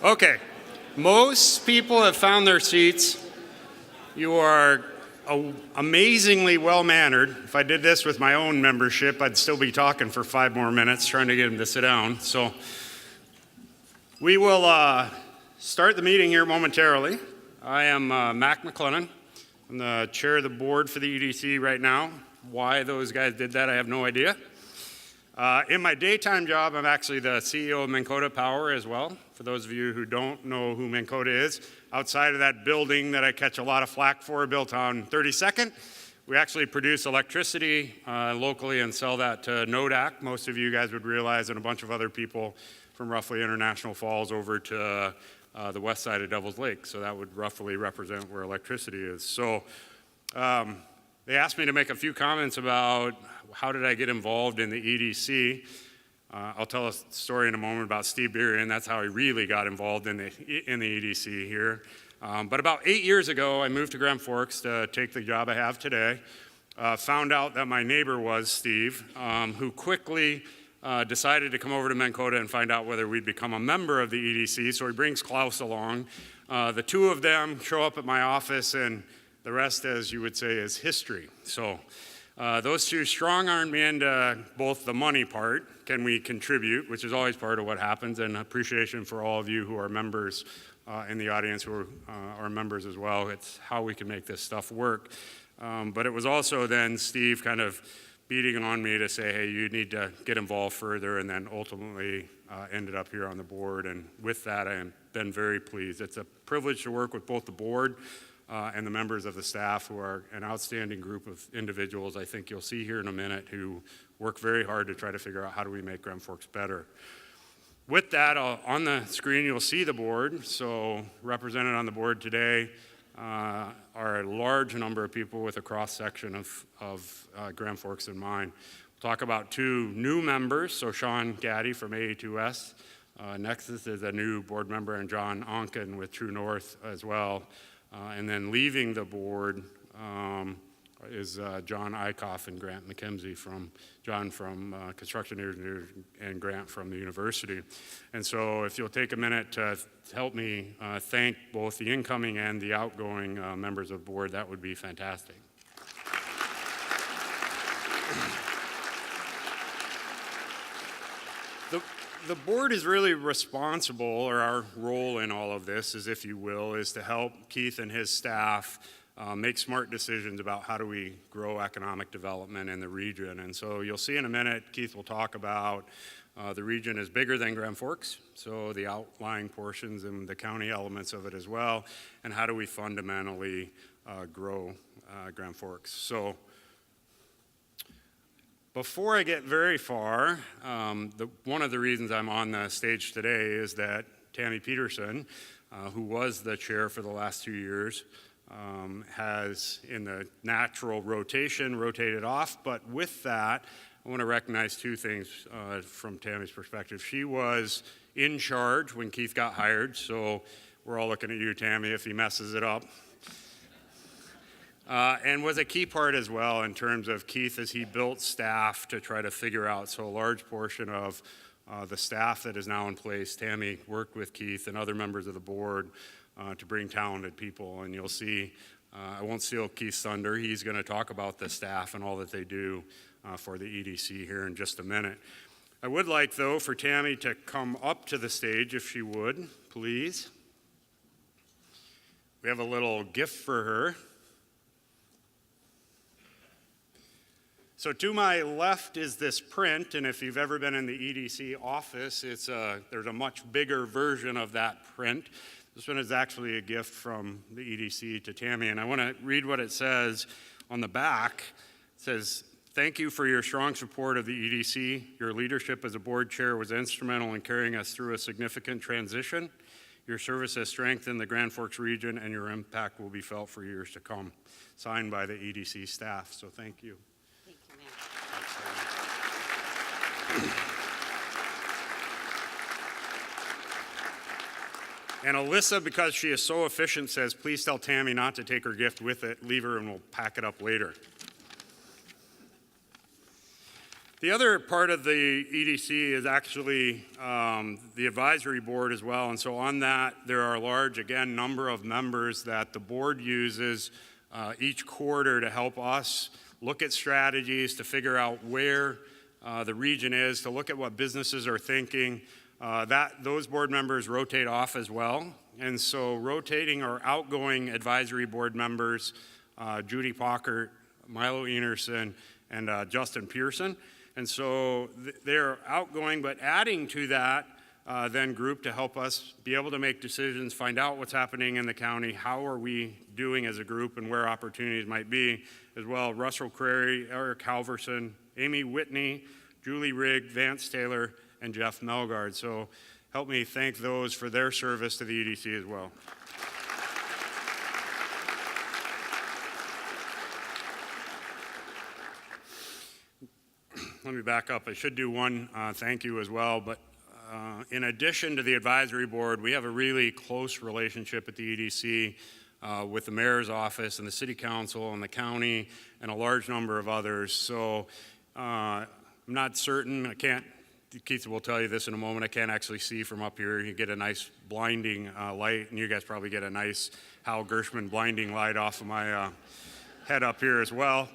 Okay, most people have found their seats. You are amazingly well-mannered. If I did this with my own membership, I'd still be talking for 5 more minutes trying to get them to sit down. So we will start the meeting here momentarily. I am Mac McLennan. I'm the chair of the board for the EDC right now. Why those guys did that, I have no idea. In my daytime job, I'm actually the CEO of Minn Kota Power as well. For those of you who don't know who Minn Kota is, outside of that building that I catch a lot of flack for, built on 32nd, we actually produce electricity locally and sell that to Nodak. Most of you guys would realize, and a bunch of other people from roughly International Falls over to the west side of Devil's Lake. So that would roughly represent where electricity is. So they asked me to make a few comments about how did I get involved in the EDC. I'll tell a story in a moment about Steve Berian. That's how I really got involved in the EDC here. But about 8 years ago, I moved to Grand Forks to take the job I have today. Found out that my neighbor was Steve, who quickly decided to come over to Minn Kota and find out whether we'd become a member of the EDC. So he brings Klaus along. The two of them show up at my office, and the rest, as you would say, is history. So those two strong-armed me into both the money part, can we contribute, which is always part of what happens, and appreciation for all of you who are members in the audience who are members as well. It's how we can make this stuff work. But it was also then Steve kind of beating on me to say, hey, you need to get involved further, and then ultimately ended up here on the board. And with that, I have been very pleased. It's a privilege to work with both the board and the members of the staff, who are an outstanding group of individuals, I think you'll see here in a minute, who work very hard to try to figure out how do we make Grand Forks better. With that, on the screen you'll see the board. So represented on the board today are a large number of people with a cross-section of Grand Forks in mind. We'll talk about 2 new members, so Sean Gaddy from AA2S. Nexus is a new board member, and John Onken with True North as well. And then leaving the board is John Eichhoff and Grant McKenzie John from Construction Engineers and Grant from the university. And so if you'll take a minute to help me thank both the incoming and the outgoing members of the board, that would be fantastic. The board is really responsible, or our role in all of this, is, if you will, is to help Keith and his staff make smart decisions about how do we grow economic development in the region. And so you'll see in a minute, Keith will talk about the region is bigger than Grand Forks, so the outlying portions and the county elements of it as well, and how do we fundamentally grow Grand Forks. So before I get very far, one of the reasons I'm on the stage today is that Tammy Peterson, who was the chair for the last 2 years, has, in the natural rotation, rotated off. But with that, I want to recognize 2 things from Tammy's perspective. She was in charge when Keith got hired, so we're all looking at you, Tammy, if he messes it up. And was a key part as well in terms of Keith as he built staff to try to figure out. So a large portion of the staff that is now in place, Tammy worked with Keith and other members of the board to bring talented people. And you'll see, I won't steal Keith's thunder. He's going to talk about the staff and all that they do for the EDC here in just a minute. I would like, though, for Tammy to come up to the stage, if she would, please. We have a little gift for her. So to my left is this print, and if you've ever been in the EDC office, there's a much bigger version of that print. This one is actually a gift from the EDC to Tammy, and I want to read what it says on the back. It says, "Thank you for your strong support of the EDC. Your leadership as a board chair was instrumental in carrying us through a significant transition. Your service has strengthened the Grand Forks region, and your impact will be felt for years to come." Signed by the EDC staff, so thank you. And Alyssa, because she is so efficient, says, please tell Tammy not to take her gift with it. Leave her and we'll pack it up later. The other part of the EDC is actually the advisory board as well. And so on that, there are a large, again, number of members that the board uses each quarter to help us look at strategies, to figure out where the region is, to look at what businesses are thinking. Those board members rotate off as well. And so rotating our outgoing advisory board members, Judy Pockert, Milo Enerson, and Justin Pearson. And so they're outgoing, but adding to that then group to help us be able to make decisions, find out what's happening in the county, how are we doing as a group and where opportunities might be, as well Russell Crary, Eric Halverson, Amy Whitney, Julie Rigg, Vance Taylor, and Jeff Melgard. So help me thank those for their service to the EDC as well. Let me back up. I should do one thank you as well, but in addition to the advisory board, we have a really close relationship at the EDC with the mayor's office and the city council and the county and a large number of others. So I'm not certain, Keith will tell you this in a moment, I can't actually see from up here. You get a nice blinding light, and you guys probably get a nice Hal Gershman blinding light off of my head up here as well.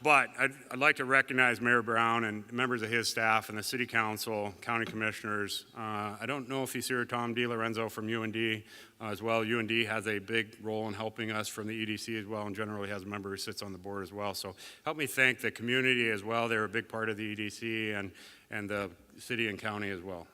But I'd like to recognize Mayor Brown and members of his staff and the city council, county commissioners. I don't know if he's here, Tom DiLorenzo from UND as well. UND has a big role in helping us from the EDC as well, and generally has a member who sits on the board as well. So help me thank the community as well. They're a big part of the EDC and the city and county as well.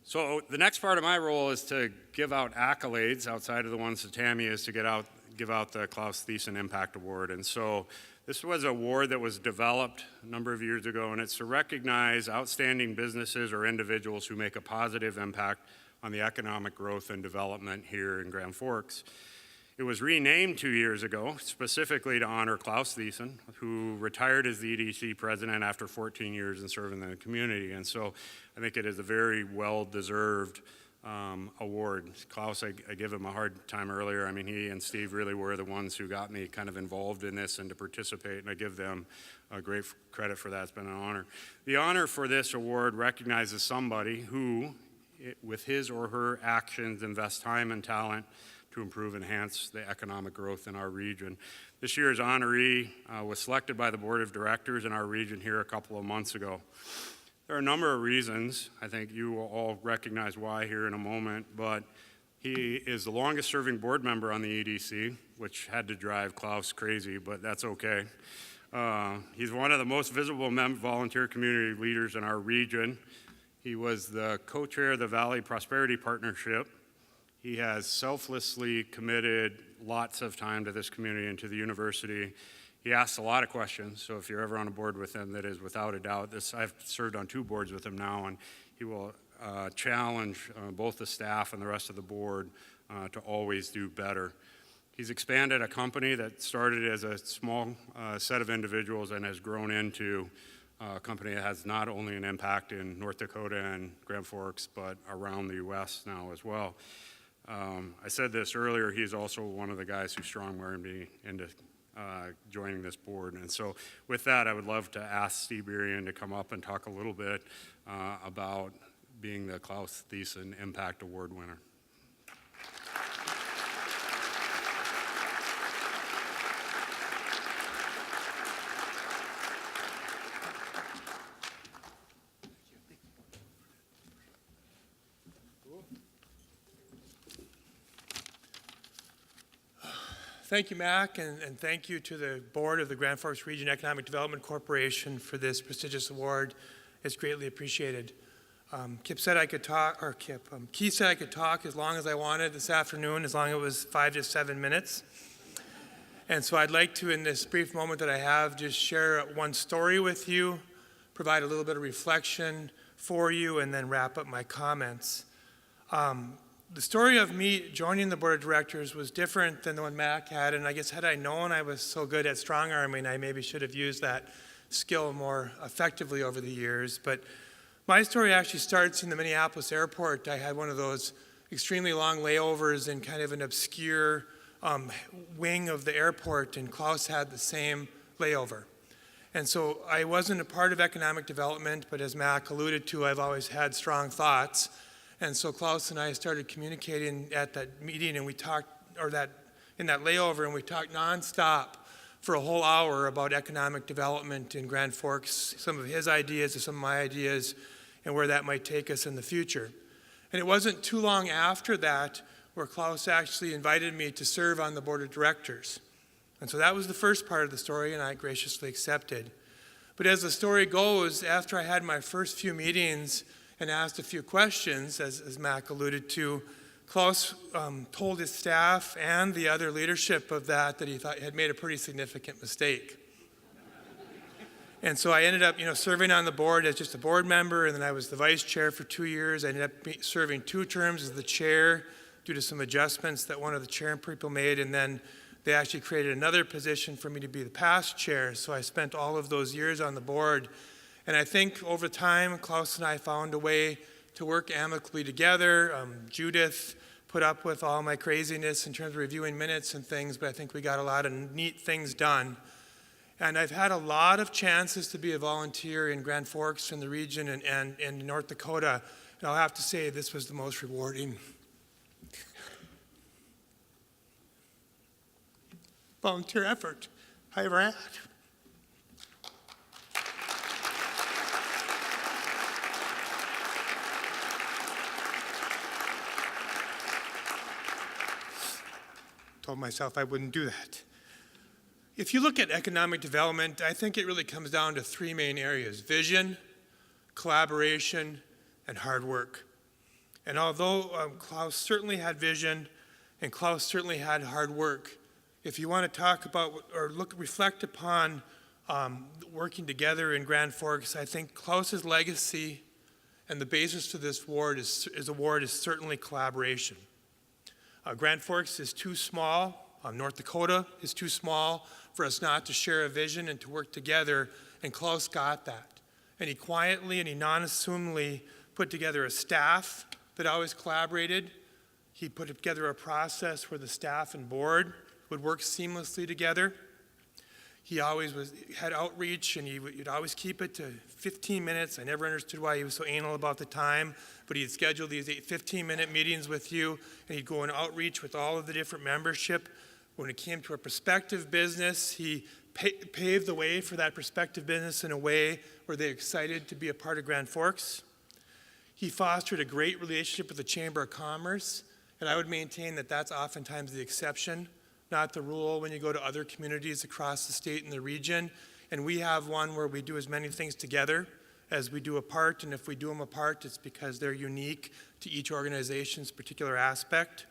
So the next part of my role is to give out accolades outside of the ones that Tammy is to give out the Klaus Thiessen Impact Award. And so this was an award that was developed a number of years ago, and it's to recognize outstanding businesses or individuals who make a positive impact on the economic growth and development here in Grand Forks. It was renamed 2 years ago, specifically to honor Klaus Thiessen, who retired as the EDC president after 14 years in serving the community. And so I think it is a very well-deserved award. Klaus, I give him a hard time earlier. I mean, he and Steve really were the ones who got me kind of involved in this and to participate, and I give them great credit for that. It's been an honor. The honor for this award recognizes somebody who, with his or her actions, invests time and talent to improve and enhance the economic growth in our region. This year's honoree was selected by the board of directors in our region here a couple of months ago. There are a number of reasons. I think you will all recognize why here in a moment, but he is the longest serving board member on the EDC, which had to drive Klaus crazy, but that's okay. He's one of the most visible volunteer community leaders in our region. He was the co-chair of the Valley Prosperity Partnership. He has selflessly committed lots of time to this community and to the university. He asks a lot of questions, so if you're ever on a board with him, that is without a doubt. I've served on 2 boards with him now, and he will challenge both the staff and the rest of the board to always do better. He's expanded a company that started as a small set of individuals and has grown into a company that has not only an impact in North Dakota and Grand Forks, but around the U.S. now as well. I said this earlier, he's also one of the guys who strong-armed me into joining this board. And so with that, I would love to ask Steve Berian to come up and talk a little bit about being the Klaus Thiessen Impact Award winner. Thank you, Mac, and thank you to the board of the Grand Forks Region Economic Development Corporation for this prestigious award. It's greatly appreciated. Keith said I could talk as long as I wanted this afternoon, as long as it was 5 to 7 minutes. And so I'd like to, in this brief moment that I have, just share one story with you, provide a little bit of reflection for you, and then wrap up my comments. The story of me joining the board of directors was different than the one Mac had, and I guess had I known I was so good at strong arming, I maybe should have used that skill more effectively over the years. But my story actually starts in the Minneapolis airport. I had one of those extremely long layovers in kind of an obscure wing of the airport, and Klaus had the same layover. And so I wasn't a part of economic development, but as Mac alluded to, I've always had strong thoughts. And so Klaus and I started communicating at that meeting, and we talked, in that layover, and we talked nonstop for a whole hour about economic development in Grand Forks, some of his ideas and some of my ideas, and where that might take us in the future. And it wasn't too long after that where Klaus actually invited me to serve on the board of directors. And so that was the first part of the story, and I graciously accepted. But as the story goes, after I had my first few meetings and asked a few questions, as Mac alluded to, Klaus told his staff and the other leadership of that he thought he had made a pretty significant mistake. And so I ended up, serving on the board as just a board member, and then I was the vice chair for 2 years. I ended up serving 2 terms as the chair due to some adjustments that one of the chair people made, and then they actually created another position for me to be the past chair. So I spent all of those years on the board. And I think over time, Klaus and I found a way to work amicably together. Judith put up with all my craziness in terms of reviewing minutes and things, but I think we got a lot of neat things done. And I've had a lot of chances to be a volunteer in Grand Forks in the region and in North Dakota. And I'll have to say this was the most rewarding volunteer effort I ever had. Told myself I wouldn't do that. If you look at economic development, I think it really comes down to 3 main areas: vision, collaboration, and hard work. And although Klaus certainly had vision and Klaus certainly had hard work, if you want to talk about or reflect upon working together in Grand Forks, I think Klaus's legacy and the basis for this award is certainly collaboration. Grand Forks is too small. North Dakota is too small for us not to share a vision and to work together, and Klaus got that. And he quietly and he non-assumingly put together a staff that always collaborated. He put together a process where the staff and board would work seamlessly together. He always had outreach, and he'd always keep it to 15 minutes. I never understood why he was so anal about the time, but he'd schedule these 15-minute meetings with you, and he'd go on outreach with all of the different membership. When it came to a prospective business, he paved the way for that prospective business in a way where they're excited to be a part of Grand Forks. He fostered a great relationship with the Chamber of Commerce, and I would maintain that that's oftentimes the exception, not the rule when you go to other communities across the state and the region. And we have one where we do as many things together as we do apart, and if we do them apart, it's because they're unique to each organization's particular aspect.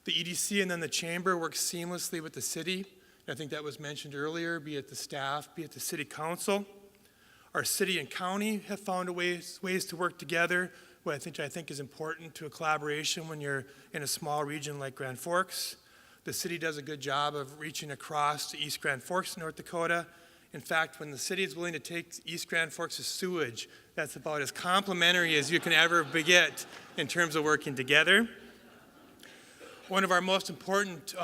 The EDC and then the Chamber work seamlessly with the city. I think that was mentioned earlier, be it the staff, be it the City Council. Our city and county have found ways to work together, what I think is important to a collaboration when you're in a small region like Grand Forks. The city does a good job of reaching across to East Grand Forks, North Dakota. In fact, when the city is willing to take East Grand Forks' sewage, that's about as complimentary as you can ever get in terms of working together. One of our most important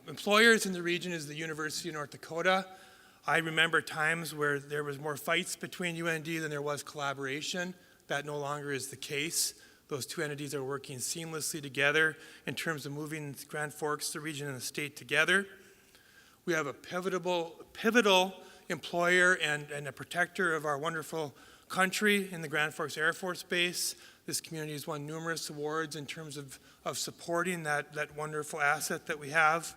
employers in the region is the University of North Dakota. I remember times where there was more fights between UND than there was collaboration. That no longer is the case. Those two entities are working seamlessly together in terms of moving Grand Forks, the region, and the state together. We have a pivotal employer and a protector of our wonderful country in the Grand Forks Air Force Base. This community has won numerous awards in terms of supporting that wonderful asset that we have.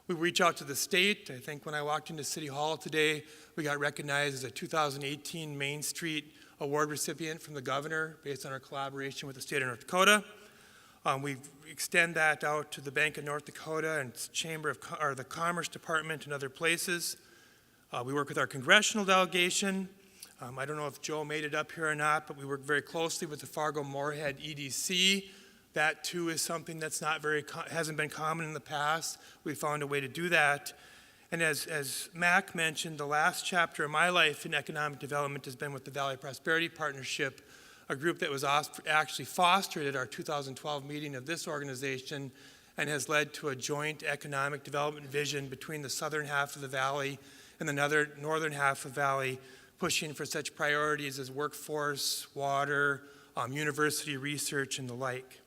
We reach out to the state. I think when I walked into City Hall today, we got recognized as a 2018 Main Street Award recipient from the governor based on our collaboration with the state of North Dakota. We extend that out to the Bank of North Dakota and the Commerce Department and other places. We work with our congressional delegation. I don't know if Joe made it up here or not, but we work very closely with the Fargo-Moorhead EDC. That too is something that's hasn't been common in the past. We found a way to do that. And as Mac mentioned, the last chapter of my life in economic development has been with the Valley Prosperity Partnership. a group that was actually fostered at our 2012 meeting of this organization and has led to a joint economic development vision between the southern half of the valley and the northern half of the valley, pushing for such priorities as workforce, water, university research, and the like.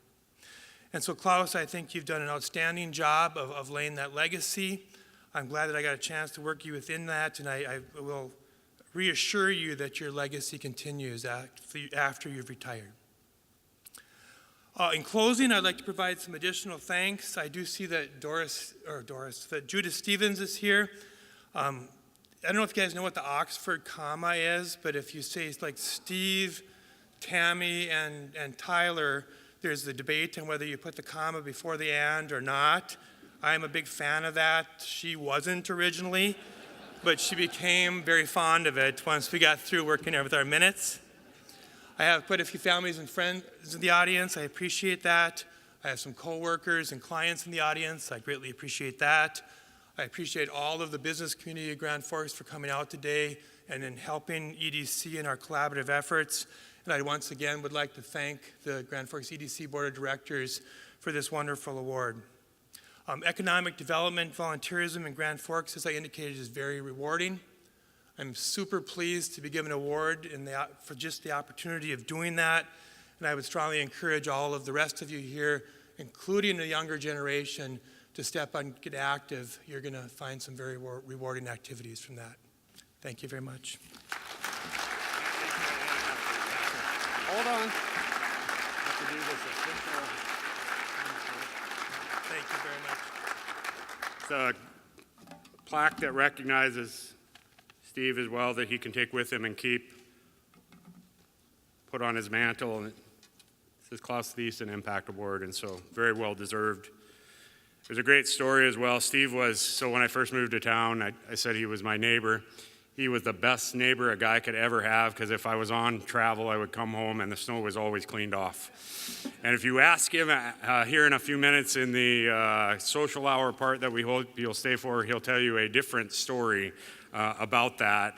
And so, Klaus, I think you've done an outstanding job of laying that legacy. I'm glad that I got a chance to work you within that, and I will reassure you that your legacy continues after you've retired. In closing, I'd like to provide some additional thanks. I do see that that Judith Stevens is here. I don't know if you guys know what the Oxford comma is, but if you say like Steve, Tammy, and Tyler, there's the debate on whether you put the comma before the and or not. I'm a big fan of that. She wasn't originally, but she became very fond of it once we got through working there with our minutes. I have quite a few families and friends in the audience. I appreciate that. I have some coworkers and clients in the audience. I greatly appreciate that. I appreciate all of the business community of Grand Forks for coming out today and in helping EDC in our collaborative efforts. And I once again would like to thank the Grand Forks EDC Board of Directors for this wonderful award. Economic development volunteerism in Grand Forks, as I indicated, is very rewarding. I'm super pleased to be given an award for just the opportunity of doing that. And I would strongly encourage all of the rest of you here, including the younger generation, to step up and get active. You're going to find some very rewarding activities from that. Thank you very much. Hold on. Have to do this official. Thank you very much. It's a plaque that recognizes Steve as well, that he can take with him and put on his mantle. And it says Klaus Thiessen Impact Award, and so very well deserved. There's a great story as well. Steve so when I first moved to town, I said he was my neighbor. He was the best neighbor a guy could ever have, because if I was on travel, I would come home and the snow was always cleaned off. And if you ask him here in a few minutes in the social hour part that we hope you'll stay for, he'll tell you a different story about that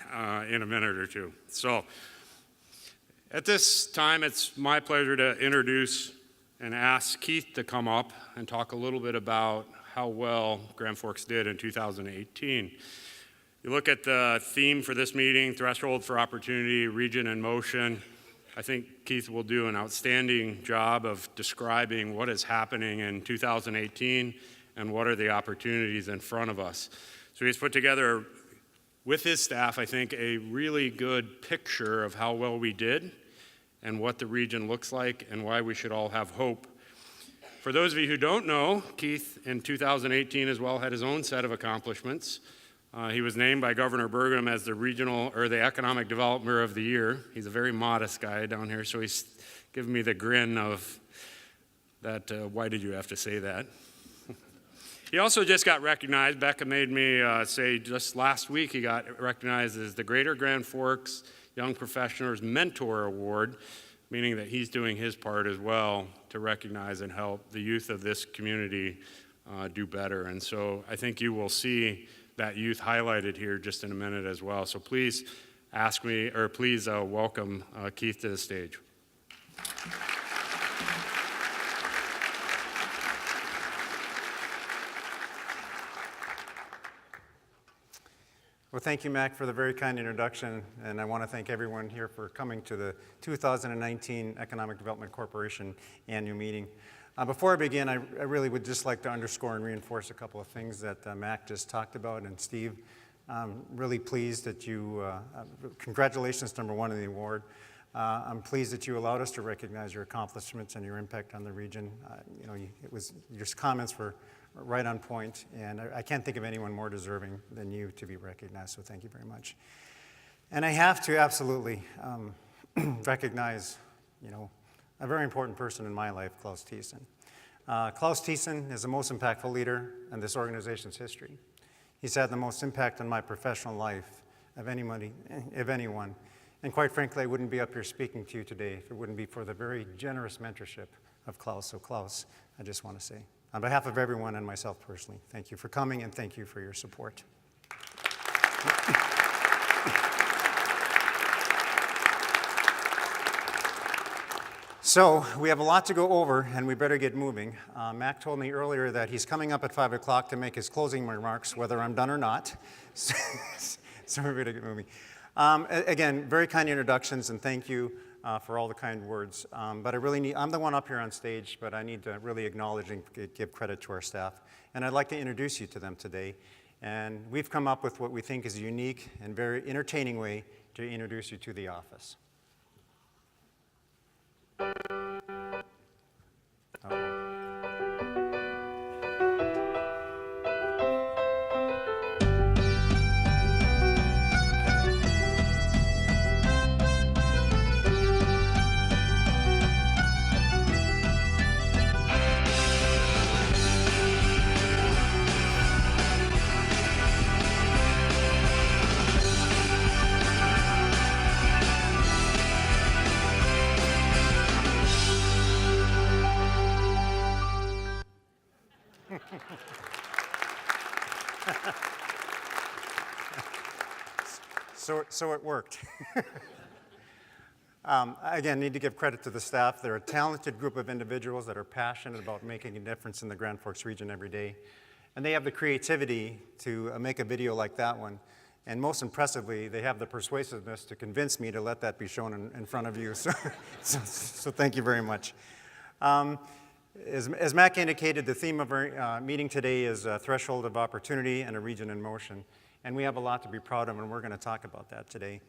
in a minute or two. So at this time, it's my pleasure to introduce and ask Keith to come up and talk a little bit about how well Grand Forks did in 2018. You look at the theme for this meeting, Threshold for Opportunity, Region in Motion. I think Keith will do an outstanding job of describing what is happening in 2018 and what are the opportunities in front of us. So he's put together, with his staff, I think, a really good picture of how well we did and what the region looks like and why we should all have hope. For those of you who don't know, Keith in 2018 as well had his own set of accomplishments. He was named by Governor Burgum as the Economic Developer of the Year. He's a very modest guy down here, so he's giving me the grin of that, why did you have to say that? He also just got recognized. Becca made me say just last week he got recognized as the Greater Grand Forks Young Professionals Mentor Award, meaning that he's doing his part as well to recognize and help the youth of this community do better. And so I think you will see that youth highlighted here just in a minute as well. So please welcome Keith to the stage. Well, thank you, Mac, for the very kind introduction, and I want to thank everyone here for coming to the 2019 Economic Development Corporation annual meeting. Before I begin, I really would just like to underscore and reinforce a couple of things that Mac just talked about. And Steve, I'm really pleased that congratulations, number one, on the award. I'm pleased that you allowed us to recognize your accomplishments and your impact on the region. Your comments were right on point, and I can't think of anyone more deserving than you to be recognized, so thank you very much. And I have to absolutely recognize, a very important person in my life, Klaus Thiessen. Klaus Thiessen is the most impactful leader in this organization's history. He's had the most impact on my professional life of anyone. And quite frankly, I wouldn't be up here speaking to you today if it wouldn't be for the very generous mentorship of Klaus. So Klaus, I just want to say, on behalf of everyone and myself personally, thank you for coming and thank you for your support. So we have a lot to go over, and we better get moving. Mac told me earlier that he's coming up at 5 o'clock to make his closing remarks, whether I'm done or not. So we better get moving. Again, very kind introductions, and thank you for all the kind words. But I'm the one up here on stage, but I need to really acknowledge and give credit to our staff. And I'd like to introduce you to them today. And we've come up with what we think is a unique and very entertaining way to introduce you to the office. So it worked. Again, need to give credit to the staff. They're a talented group of individuals that are passionate about making a difference in the Grand Forks region every day. And they have the creativity to make a video like that one. And most impressively, they have the persuasiveness to convince me to let that be shown in front of you. So thank you very much. As Mac indicated, the theme of our meeting today is a threshold of opportunity and a region in motion. And we have a lot to be proud of, and we're going to talk about that today.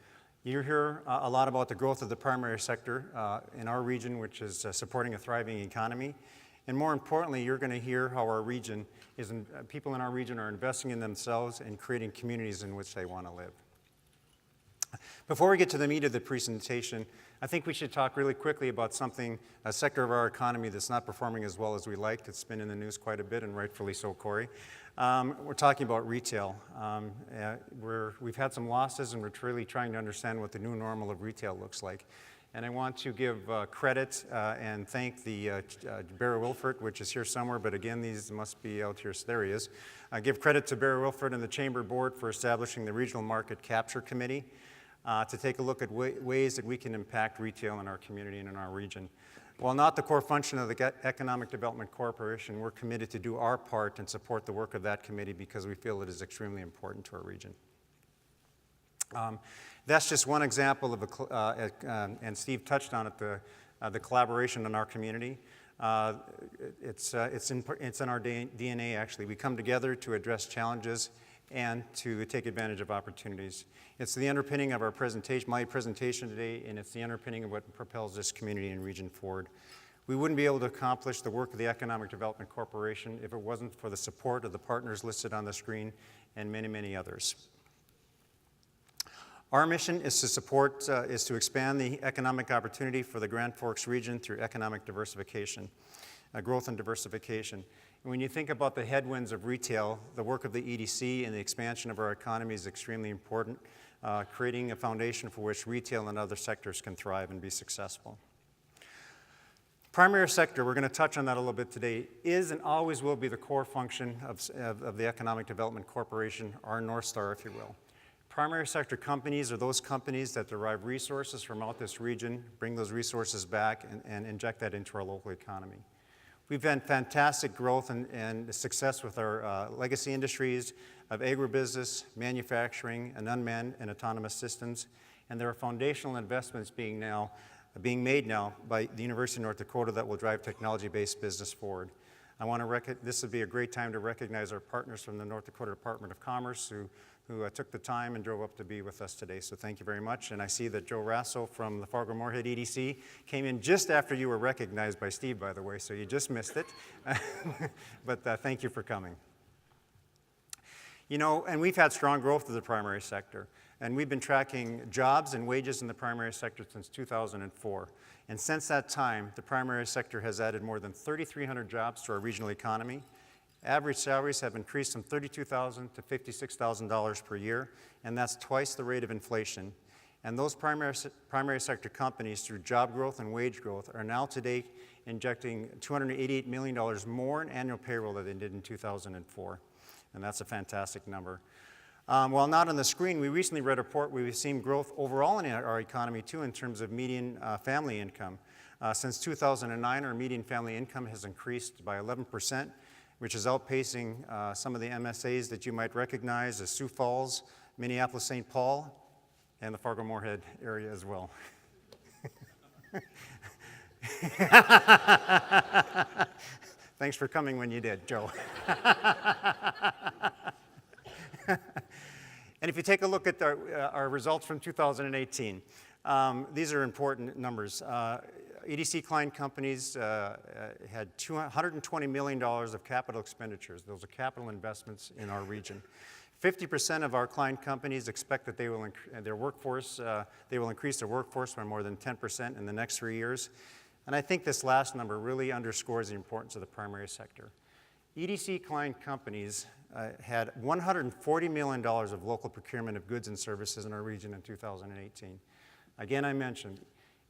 You hear a lot about the growth of the primary sector in our region, which is supporting a thriving economy. And more importantly, you're going to hear how our region people in our region are investing in themselves and creating communities in which they want to live. Before we get to the meat of the presentation, I think we should talk really quickly about a sector of our economy that's not performing as well as we liked. It's been in the news quite a bit, and rightfully so, Corey. We're talking about retail. We've had some losses, and we're really trying to understand what the new normal of retail looks like. And I want to give credit and thank the Barry Wilford, which is here somewhere, but again, these must be out here. So there he is. Give credit to Barry Wilford and the Chamber Board for establishing the Regional Market Capture Committee to take a look at ways that we can impact retail in our community and in our region. While not the core function of the Economic Development Corporation, we're committed to do our part and support the work of that committee because we feel it is extremely important to our region. That's just one example of, and Steve touched on it, the collaboration in our community. It's in our DNA, actually. We come together to address challenges and to take advantage of opportunities. It's the underpinning of our presentation, my presentation today, and it's the underpinning of what propels this community and region forward. We wouldn't be able to accomplish the work of the Economic Development Corporation if it wasn't for the support of the partners listed on the screen and many, many others. Our mission is to expand the economic opportunity for the Grand Forks region through economic diversification, growth and diversification. And when you think about the headwinds of retail, the work of the EDC and the expansion of our economy is extremely important, creating a foundation for which retail and other sectors can thrive and be successful. Primary sector, we're going to touch on that a little bit today, is and always will be the core function of the Economic Development Corporation, our North Star, if you will. Primary sector companies are those companies that derive resources from out this region, bring those resources back, and inject that into our local economy. We've had fantastic growth and success with our legacy industries of agribusiness, manufacturing, and unmanned and autonomous systems, and there are foundational investments being made now by the University of North Dakota that will drive technology-based business forward. This would be a great time to recognize our partners from the North Dakota Department of Commerce who took the time and drove up to be with us today. So thank you very much. And I see that Joe Rasso from the Fargo-Moorhead EDC came in just after you were recognized by Steve, by the way, so you just missed it. But thank you for coming. You know, and we've had strong growth of the primary sector. And we've been tracking jobs and wages in the primary sector since 2004. And since that time, the primary sector has added more than 3,300 jobs to our regional economy. Average salaries have increased from $32,000 to $56,000 per year, and that's twice the rate of inflation. And those primary sector companies, through job growth and wage growth, are now today injecting $288 million more in annual payroll than they did in 2004. And that's a fantastic number. While not on the screen, we recently read a report where we've seen growth overall in our economy, too, in terms of median family income. Since 2009, our median family income has increased by 11%, which is outpacing some of the MSAs that you might recognize as Sioux Falls, Minneapolis-St. Paul, and the Fargo-Moorhead area as well. Thanks for coming when you did, Joe. And if you take a look at our results from 2018, these are important numbers. EDC Klein Companies had $120 million of capital expenditures. Those are capital investments in our region. 50% of our Klein companies expect that they will increase their workforce by more than 10% in the next 3 years. And I think this last number really underscores the importance of the primary sector. EDC Klein Companies had $140 million of local procurement of goods and services in our region in 2018. Again, I mentioned,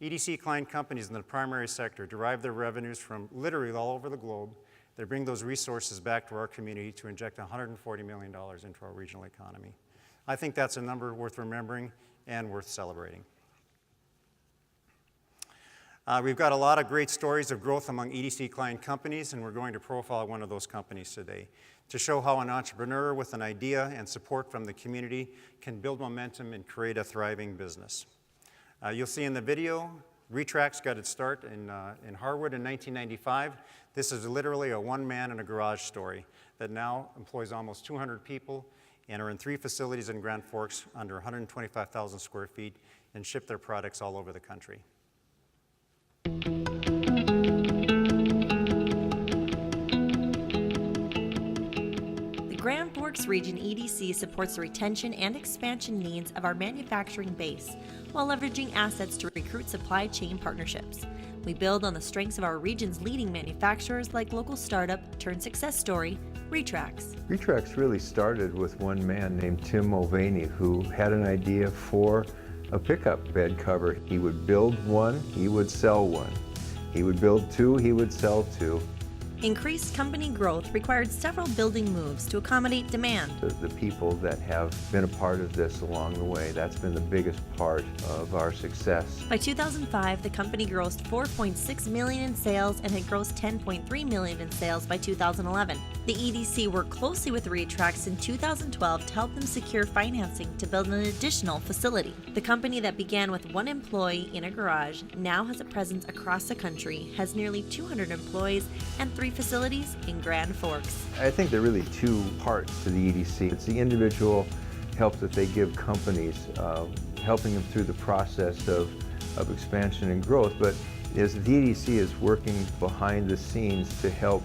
EDC Klein Companies in the primary sector derive their revenues from literally all over the globe. They bring those resources back to our community to inject $140 million into our regional economy. I think that's a number worth remembering and worth celebrating. We've got a lot of great stories of growth among EDC Klein Companies, and we're going to profile one of those companies today to show how an entrepreneur with an idea and support from the community can build momentum and create a thriving business. You'll see in the video, Retrax got its start in Harwood in 1995. This is literally a one-man in a garage story that now employs almost 200 people and are in 3 facilities in Grand Forks under 125,000 square feet and ship their products all over the country. Grand Forks Region EDC supports the retention and expansion needs of our manufacturing base while leveraging assets to recruit supply chain partnerships. We build on the strengths of our region's leading manufacturers like local startup turned success story, Retrax. Retrax really started with one man named Tim Mulvaney who had an idea for a pickup bed cover. He would build one, he would sell one. He would build 2, he would sell 2. Increased company growth required several building moves to accommodate demand. The people that have been a part of this along the way, that's been the biggest part of our success. By 2005, the company grossed $4.6 million in sales and had grossed $10.3 million in sales by 2011. The EDC worked closely with Retrax in 2012 to help them secure financing to build an additional facility. The company that began with 1 employee in a garage now has a presence across the country, has nearly 200 employees, and 3 facilities in Grand Forks. I think there are really 2 parts to the EDC. It's the individual help that they give companies, helping them through the process of expansion and growth, but as the EDC is working behind the scenes to help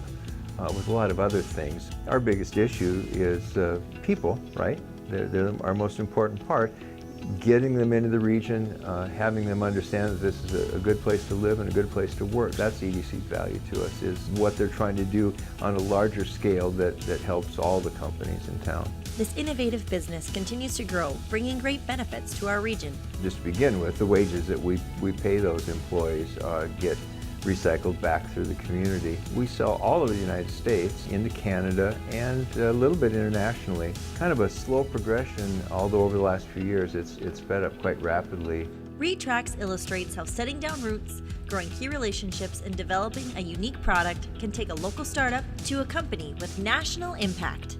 with a lot of other things. Our biggest issue is people, right? They're our most important part. Getting them into the region, having them understand that this is a good place to live and a good place to work. That's EDC's value to us, is what they're trying to do on a larger scale that helps all the companies in town. This innovative business continues to grow, bringing great benefits to our region. Just to begin with, the wages that we pay those employees get recycled back through the community. We sell all over the United States, into Canada, and a little bit internationally. Kind of a slow progression, although over the last few years it's sped up quite rapidly. Retrax illustrates how setting down roots, growing key relationships, and developing a unique product can take a local startup to a company with national impact.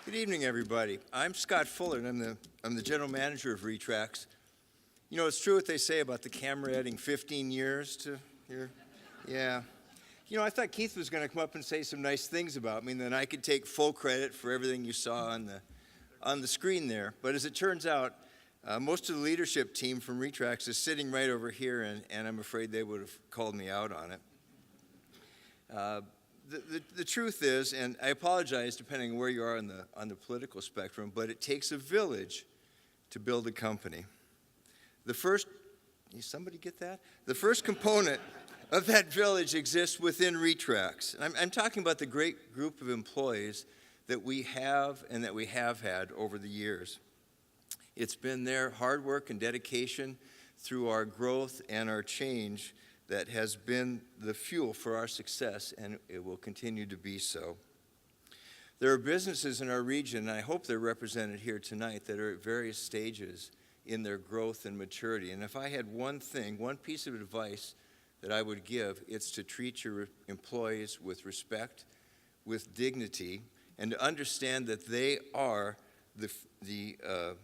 Good evening, everybody. I'm Scott Fuller, and I'm the general manager of Retrax. You know, it's true what they say about the camera adding 15 years to your, yeah. You know, I thought Keith was going to come up and say some nice things about me, and then I could take full credit for everything you saw on the screen there. But as it turns out, most of the leadership team from Retrax is sitting right over here, and I'm afraid they would have called me out on it. The truth is, and I apologize depending on where you are on the political spectrum, but it takes a village to build a company. Somebody get that? The first component of that village exists within Retrax. I'm talking about the great group of employees that we have and that we have had over the years. It's been their hard work and dedication through our growth and our change that has been the fuel for our success, and it will continue to be so. There are businesses in our region, and I hope they're represented here tonight, that are at various stages in their growth and maturity. And if I had one piece of advice that I would give, it's to treat your employees with respect, with dignity, and to understand that they are the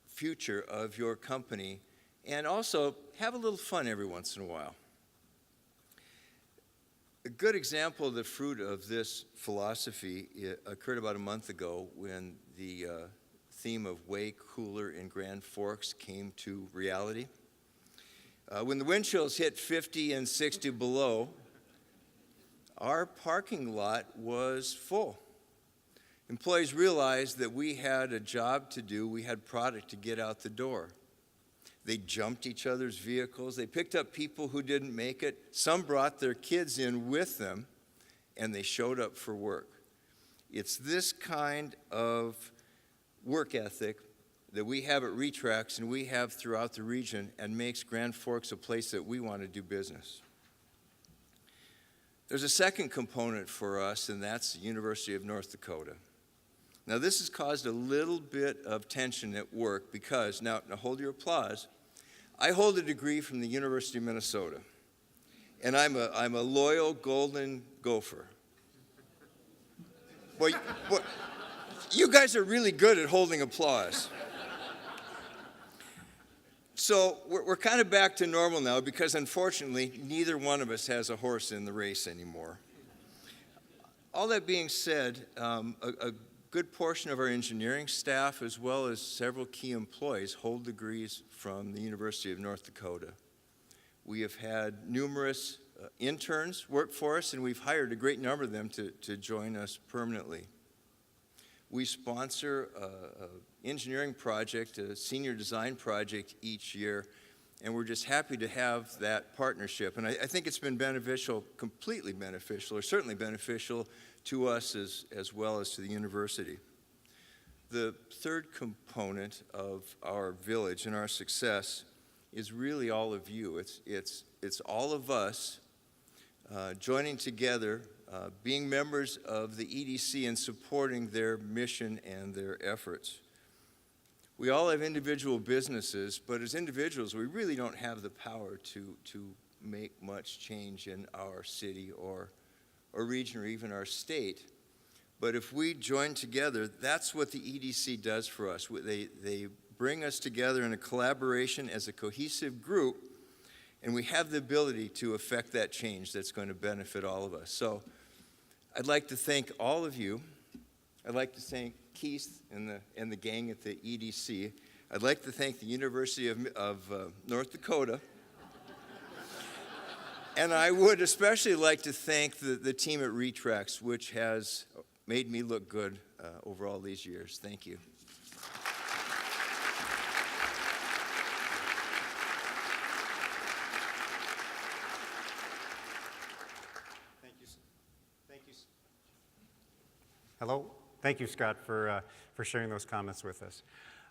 future of your company, and also have a little fun every once in a while. A good example of the fruit of this philosophy occurred about a month ago when the theme of way cooler in Grand Forks came to reality. When the wind chills hit 50 and 60 below, our parking lot was full. Employees realized that we had a job to do, we had product to get out the door. They jumped each other's vehicles, they picked up people who didn't make it, some brought their kids in with them, and they showed up for work. It's this kind of work ethic that we have at Retrax and we have throughout the region and makes Grand Forks a place that we want to do business. There's a second component for us, and that's the University of North Dakota. Now, this has caused a little bit of tension at work because, now hold your applause, I hold a degree from the University of Minnesota, and I'm a loyal Golden Gopher. Boy, you guys are really good at holding applause. So we're kind of back to normal now because, unfortunately, neither one of us has a horse in the race anymore. All that being said, a good portion of our engineering staff, as well as several key employees, hold degrees from the University of North Dakota. We have had numerous interns work for us, and we've hired a great number of them to join us permanently. We sponsor an engineering project, a senior design project each year, and we're just happy to have that partnership. And I think it's been beneficial, completely beneficial, or certainly beneficial to us as well as to the university. The third component of our village and our success is really all of you. It's all of us joining together, being members of the EDC and supporting their mission and their efforts. We all have individual businesses, but as individuals, we really don't have the power to make much change in our city or region or even our state. But if we join together, that's what the EDC does for us. They bring us together in a collaboration as a cohesive group, and we have the ability to affect that change that's going to benefit all of us. So I'd like to thank all of you. I'd like to thank Keith and the gang at the EDC. I'd like to thank the University of North Dakota. And I would especially like to thank the team at Retrax, which has made me look good over all these years. Thank you. Hello. Thank you, Scott, for sharing those comments with us.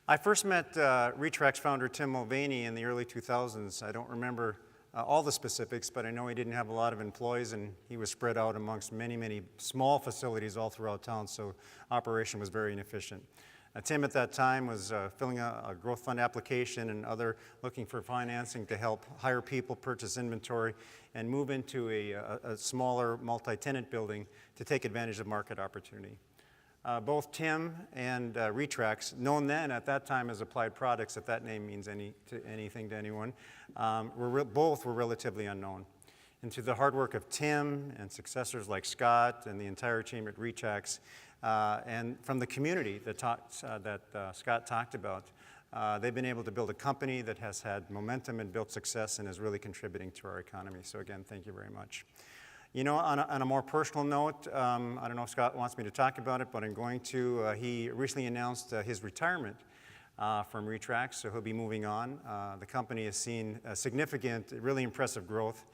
I first met Retrax founder Tim Mulvaney in the early 2000s. I don't remember all the specifics, but I know he didn't have a lot of employees, and he was spread out amongst many, many small facilities all throughout town, so operation was very inefficient. Tim at that time was filling a growth fund application and looking for financing to help hire people, purchase inventory, and move into a smaller multi-tenant building to take advantage of market opportunity. Both Tim and Retrax, known then at that time as Applied Products, if that name means anything to anyone, both were relatively unknown. And through the hard work of Tim and successors like Scott and the entire team at Retrax, and from the community that Scott talked about, they've been able to build a company that has had momentum and built success and is really contributing to our economy. So again, thank you very much. You know, on a more personal note, I don't know if Scott wants me to talk about it, but I'm going to. He recently announced his retirement from Retrax, so he'll be moving on. The company has seen a significant, really impressive growth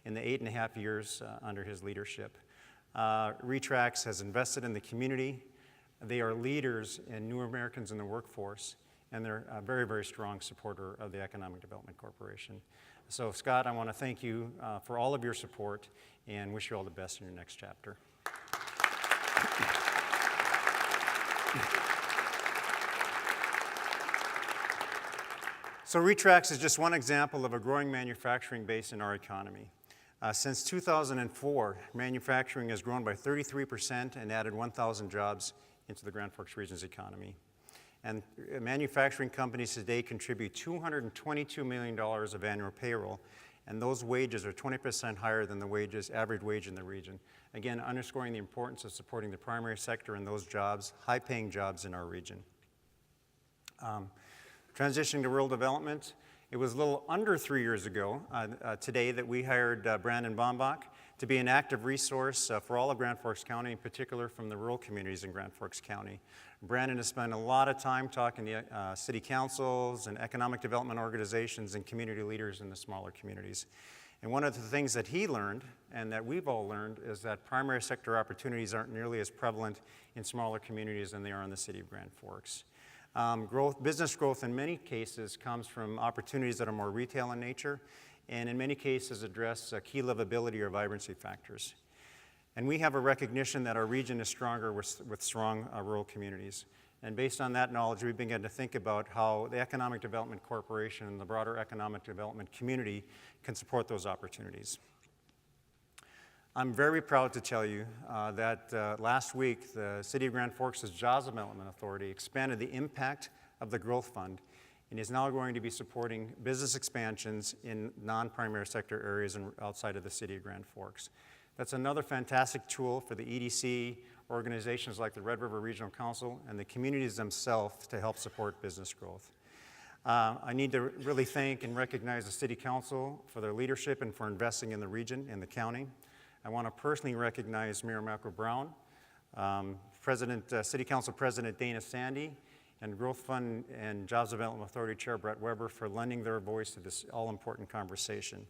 in the 8.5 years under his leadership. Retrax has invested in the community. They are leaders in new Americans in the workforce, and they're a very, very strong supporter of the Economic Development Corporation. So Scott, I want to thank you for all of your support and wish you all the best in your next chapter. So Retrax is just one example of a growing manufacturing base in our economy. Since 2004, manufacturing has grown by 33% and added 1,000 jobs into the Grand Forks region's economy. And manufacturing companies today contribute $222 million of annual payroll, and those wages are 20% higher than the average wage in the region. Again, underscoring the importance of supporting the primary sector and those jobs, high-paying jobs in our region. Transitioning to rural development, it was a little under 3 years ago today that we hired Brandon Bombach to be an active resource for all of Grand Forks County, in particular from the rural communities in Grand Forks County. Brandon has spent a lot of time talking to city councils and economic development organizations and community leaders in the smaller communities. And one of the things that he learned, and that we've all learned, is that primary sector opportunities aren't nearly as prevalent in smaller communities than they are in the city of Grand Forks. Business growth in many cases comes from opportunities that are more retail in nature, and in many cases address key livability or vibrancy factors. And we have a recognition that our region is stronger with strong rural communities. And based on that knowledge, we began to think about how the Economic Development Corporation and the broader economic development community can support those opportunities. I'm very proud to tell you that last week, the City of Grand Forks' Jobs Development Authority expanded the impact of the Growth Fund and is now going to be supporting business expansions in non-primary sector areas and outside of the City of Grand Forks. That's another fantastic tool for the EDC, organizations like the Red River Regional Council, and the communities themselves to help support business growth. I need to really thank and recognize the City Council for their leadership and for investing in the region and the county. I want to personally recognize Mayor Malcolm Brown, City Council President Dana Sandy, and Growth Fund and Jobs Development Authority Chair Brett Weber for lending their voice to this all-important conversation.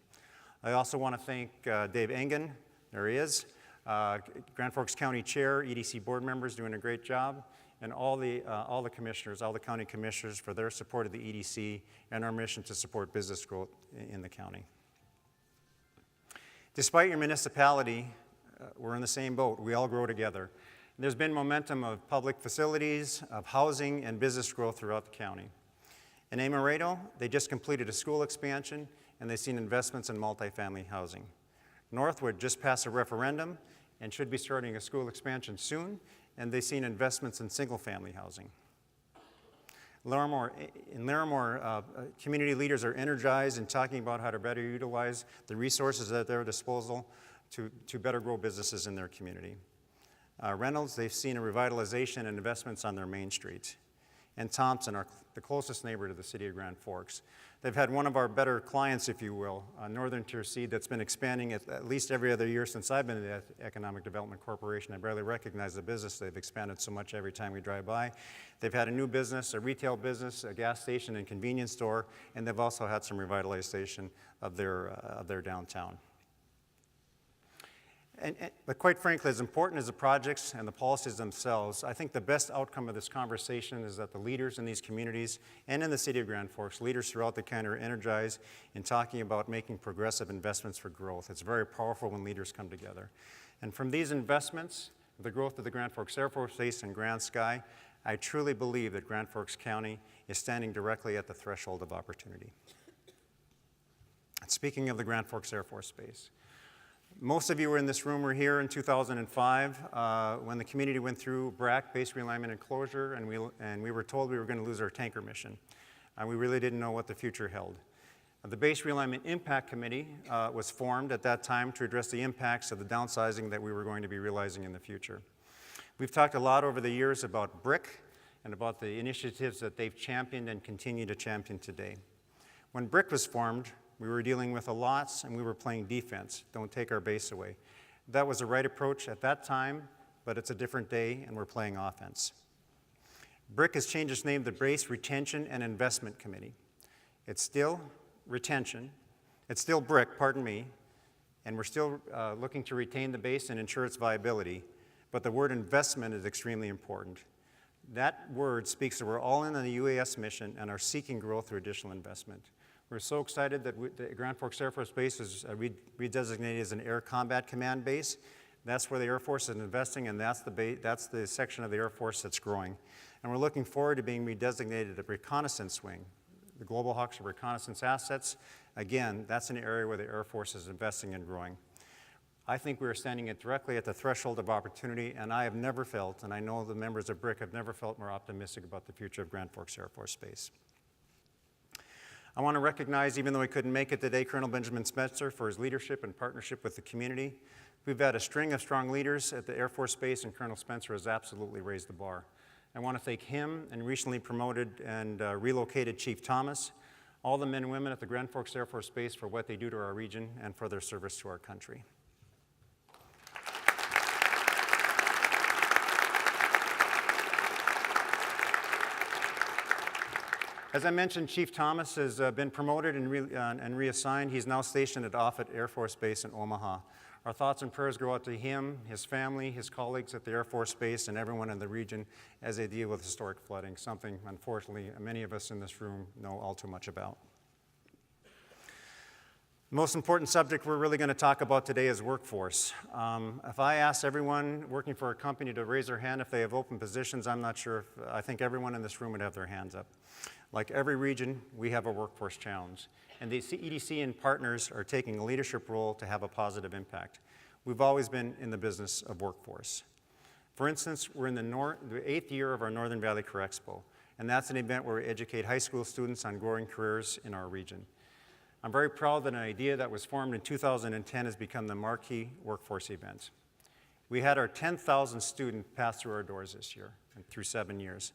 I also want to thank Dave Engen, there he is, Grand Forks County Chair, EDC board members doing a great job, and all the commissioners, all the county commissioners for their support of the EDC and our mission to support business growth in the county. Despite your municipality, we're in the same boat. We all grow together. There's been momentum of public facilities, of housing, and business growth throughout the county. In Amarillo, they just completed a school expansion, and they've seen investments in multifamily housing. Northwood just passed a referendum and should be starting a school expansion soon, and they've seen investments in single-family housing. In Larimore, community leaders are energized in talking about how to better utilize the resources at their disposal to better grow businesses in their community. Reynolds, they've seen a revitalization and investments on their main street. And Thompson, the closest neighbor to the City of Grand Forks. They've had one of our better clients, if you will, Northern Tier Seed, that's been expanding at least every other year since I've been at the Economic Development Corporation. I barely recognize the business. They've expanded so much every time we drive by. They've had a new business, a retail business, a gas station and convenience store, and they've also had some revitalization of their downtown. But quite frankly, as important as the projects and the policies themselves, I think the best outcome of this conversation is that the leaders in these communities and in the City of Grand Forks, leaders throughout the county, are energized in talking about making progressive investments for growth. It's very powerful when leaders come together. And from these investments, the growth of the Grand Forks Air Force Base and Grand Sky, I truly believe that Grand Forks County is standing directly at the threshold of opportunity. And speaking of the Grand Forks Air Force Base, most of you were in this room were here in 2005 when the community went through BRAC, base realignment and closure, and we were told we were going to lose our tanker mission. We really didn't know what the future held. The Base Realignment Impact Committee was formed at that time to address the impacts of the downsizing that we were going to be realizing in the future. We've talked a lot over the years about BRIC and about the initiatives that they've championed and continue to champion today. When BRIC was formed, we were dealing with a loss, and we were playing defense. Don't take our base away. That was the right approach at that time, but it's a different day, and we're playing offense. BRIC has changed its name to Base Retention and Investment Committee. It's still retention. It's still BRIC, pardon me, and we're still looking to retain the base and ensure its viability, but the word investment is extremely important. That word speaks that we're all in on the UAS mission and are seeking growth through additional investment. We're so excited that the Grand Forks Air Force Base is redesignated as an Air Combat Command base. That's where the Air Force is investing, and that's the section of the Air Force that's growing. And we're looking forward to being redesignated a reconnaissance wing. The Global Hawks are reconnaissance assets. Again, that's an area where the Air Force is investing and growing. I think we are standing directly at the threshold of opportunity, and I have never felt, and I know the members of BRIC have never felt more optimistic about the future of Grand Forks Air Force Base. I want to recognize, even though he couldn't make it today, Colonel Benjamin Spencer for his leadership and partnership with the community. We've had a string of strong leaders at the Air Force Base, and Colonel Spencer has absolutely raised the bar. I want to thank him and recently promoted and relocated Chief Thomas, all the men and women at the Grand Forks Air Force Base for what they do to our region and for their service to our country. As I mentioned, Chief Thomas has been promoted and reassigned. He's now stationed at Offutt Air Force Base in Omaha. Our thoughts and prayers go out to him, his family, his colleagues at the Air Force Base, and everyone in the region as they deal with historic flooding, something, unfortunately, many of us in this room know all too much about. The most important subject we're really going to talk about today is workforce. If I ask everyone working for a company to raise their hand if they have open positions, I'm not sure I think everyone in this room would have their hands up. Like every region, we have a workforce challenge, and the EDC and partners are taking a leadership role to have a positive impact. We've always been in the business of workforce. For instance, we're in the 8th year of our Northern Valley Career Expo, and that's an event where we educate high school students on growing careers in our region. I'm very proud that an idea that was formed in 2010 has become the marquee workforce event. We had our 10,000th student pass through our doors this year, through 7 years.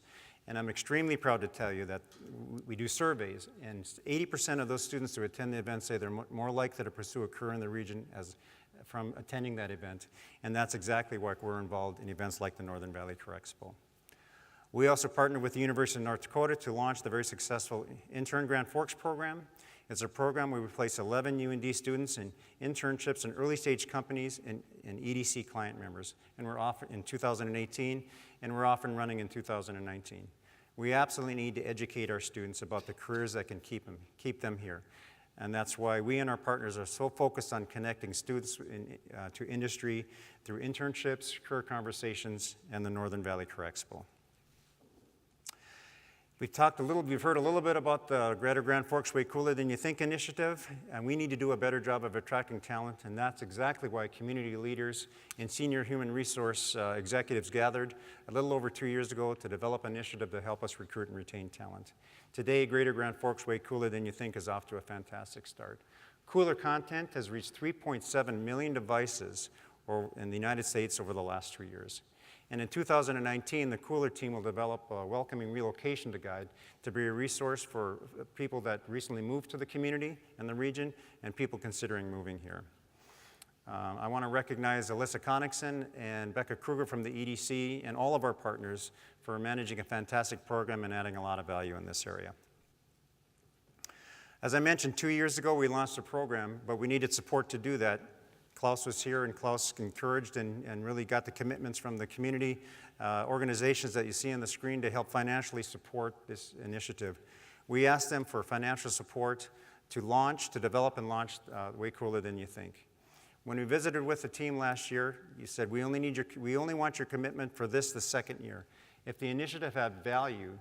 And I'm extremely proud to tell you that we do surveys, and 80% of those students who attend the event say they're more likely to pursue a career in the region from attending that event. And that's exactly why we're involved in events like the Northern Valley Career Expo. We also partnered with the University of North Dakota to launch the very successful Intern Grand Forks program. It's a program where we place 11 UND students in internships in early stage companies and EDC client members. And we're off in 2018, and we're off and running in 2019. We absolutely need to educate our students about the careers that can keep them here. And that's why we and our partners are so focused on connecting students to industry through internships, career conversations, and the Northern Valley Career Expo. We've heard a little bit about the Greater Grand Forks Way Cooler Than You Think initiative, and we need to do a better job of attracting talent, and that's exactly why community leaders and senior human resource executives gathered a little over 2 years ago to develop an initiative to help us recruit and retain talent. Today, Greater Grand Forks Way Cooler Than You Think is off to a fantastic start. Cooler content has reached 3.7 million devices in the United States over the last 3 years. And in 2019, the Cooler team will develop a welcoming relocation guide to be a resource for people that recently moved to the community and the region and people considering moving here. I want to recognize Alyssa Connickson and Becca Kruger from the EDC and all of our partners for managing a fantastic program and adding a lot of value in this area. As I mentioned, 2 years ago, we launched a program, but we needed support to do that. Klaus was here, and Klaus encouraged and really got the commitments from the community organizations that you see on the screen to help financially support this initiative. We asked them for financial support to develop and launch Way Cooler Than You Think. When we visited with the team last year, you said, we only want your commitment for the second year. If the initiative had value,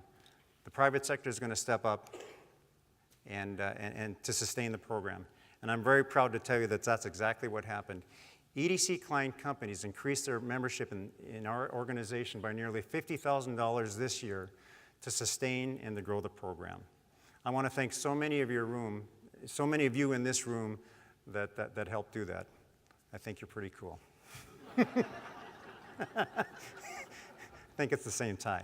the private sector is going to step up and to sustain the program. And I'm very proud to tell you that that's exactly what happened. EDC client companies increased their membership in our organization by nearly $50,000 this year to sustain and to grow the program. I want to thank so many of you in this room that helped do that. I think you're pretty cool. I think it's the same tie.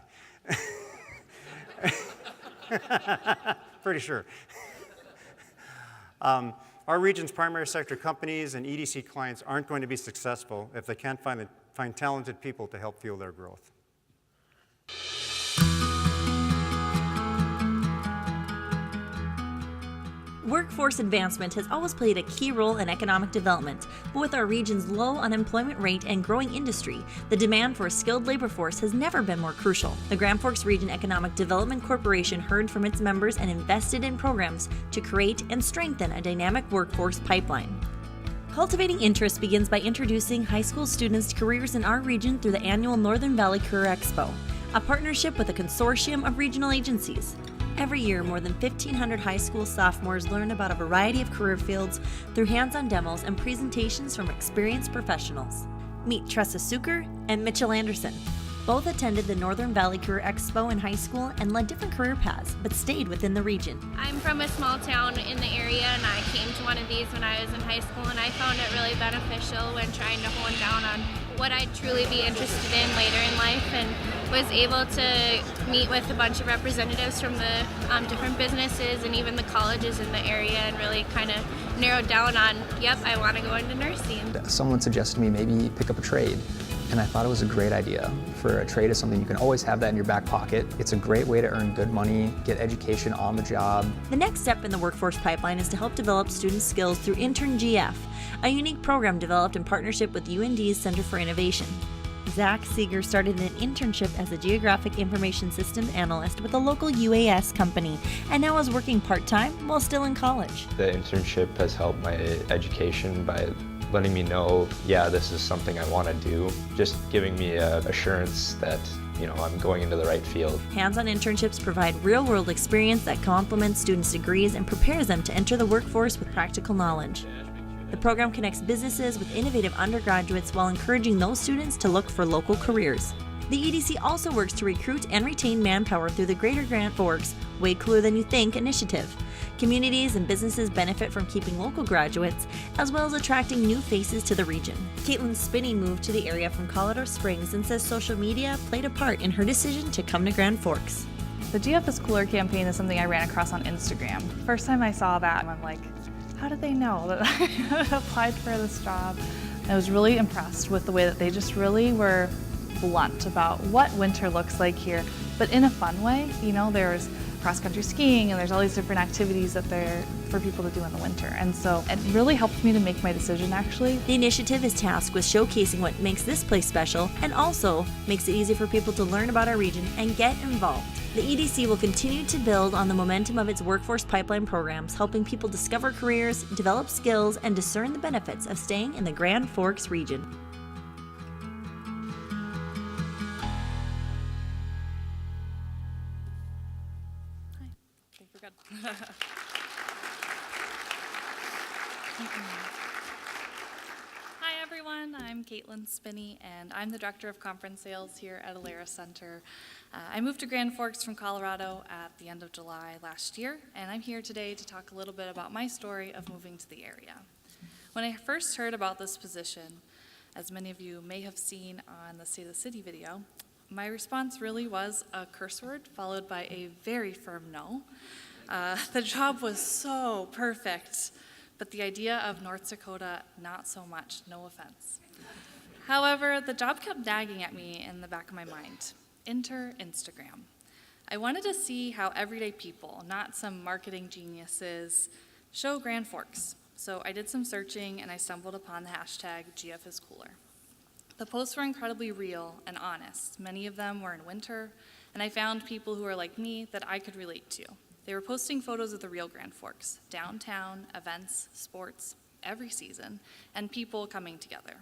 Pretty sure. Our region's primary sector companies and EDC clients aren't going to be successful if they can't find talented people to help fuel their growth. Workforce advancement has always played a key role in economic development, but with our region's low unemployment rate and growing industry, the demand for a skilled labor force has never been more crucial. The Grand Forks Region Economic Development Corporation heard from its members and invested in programs to create and strengthen a dynamic workforce pipeline. Cultivating interest begins by introducing high school students to careers in our region through the annual Northern Valley Career Expo, a partnership with a consortium of regional agencies. Every year, more than 1,500 high school sophomores learn about a variety of career fields through hands-on demos and presentations from experienced professionals. Meet Tressa Suker and Mitchell Anderson. Both attended the Northern Valley Career Expo in high school and led different career paths, but stayed within the region. I'm from a small town in the area, and I came to one of these when I was in high school, and I found it really beneficial when trying to hone down on what I'd truly be interested in later in life, and was able to meet with a bunch of representatives from the different businesses and even the colleges in the area, and really kind of narrowed down on, yep, I want to go into nursing. Someone suggested to me maybe pick up a trade, and I thought it was a great idea. For a trade is something you can always have that in your back pocket. It's a great way to earn good money, get education on the job. The next step in the workforce pipeline is to help develop students' skills through Intern GF, a unique program developed in partnership with UND's Center for Innovation. Zach Seeger started an internship as a geographic information systems analyst with a local UAS company, and now is working part-time while still in college. The internship has helped my education by letting me know, yeah, this is something I want to do, just giving me assurance that, I'm going into the right field. Hands-on internships provide real-world experience that complements students' degrees and prepares them to enter the workforce with practical knowledge. The program connects businesses with innovative undergraduates while encouraging those students to look for local careers. The EDC also works to recruit and retain manpower through the Greater Grand Forks Way Cooler Than You Think initiative. Communities and businesses benefit from keeping local graduates, as well as attracting new faces to the region. Caitlin Spinney moved to the area from Colorado Springs and says social media played a part in her decision to come to Grand Forks. The GF is Cooler campaign is something I ran across on Instagram. First time I saw that, I'm like, how did they know that I applied for this job? I was really impressed with the way that they just really were blunt about what winter looks like here, but in a fun way. There's cross-country skiing and there's all these different activities that they're for people to do in the winter. And so it really helped me to make my decision, actually. The initiative is tasked with showcasing what makes this place special and also makes it easy for people to learn about our region and get involved. The EDC will continue to build on the momentum of its workforce pipeline programs, helping people discover careers, develop skills, and discern the benefits of staying in the Grand Forks region. I think we're good. Hi everyone, I'm Caitlin Spinney, and I'm the Director of Conference Sales here at Alerus Center. I moved to Grand Forks from Colorado at the end of July last year, and I'm here today to talk a little bit about my story of moving to the area. When I first heard about this position, as many of you may have seen on the State of the City video, my response really was a curse word followed by a very firm no. The job was so perfect, but the idea of North Dakota, not so much, no offense. However, the job kept nagging at me in the back of my mind. Enter Instagram. I wanted to see how everyday people, not some marketing geniuses, show Grand Forks. So I did some searching and I stumbled upon the hashtag GFIsCooler. The posts were incredibly real and honest. Many of them were in winter, and I found people who are like me that I could relate to. They were posting photos of the real Grand Forks, downtown, events, sports, every season, and people coming together.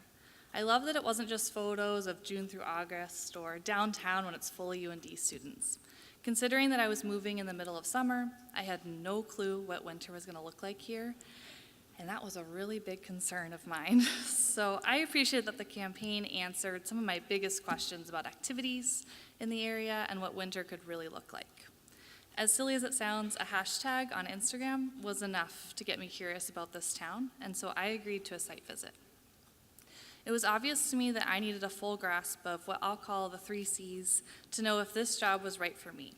I love that it wasn't just photos of June through August or downtown when it's full of UND students. Considering that I was moving in the middle of summer, I had no clue what winter was going to look like here, and that was a really big concern of mine. So I appreciate that the campaign answered some of my biggest questions about activities in the area and what winter could really look like. As silly as it sounds, a hashtag on Instagram was enough to get me curious about this town, and so I agreed to a site visit. It was obvious to me that I needed a full grasp of what I'll call the 3 C's to know if this job was right for me.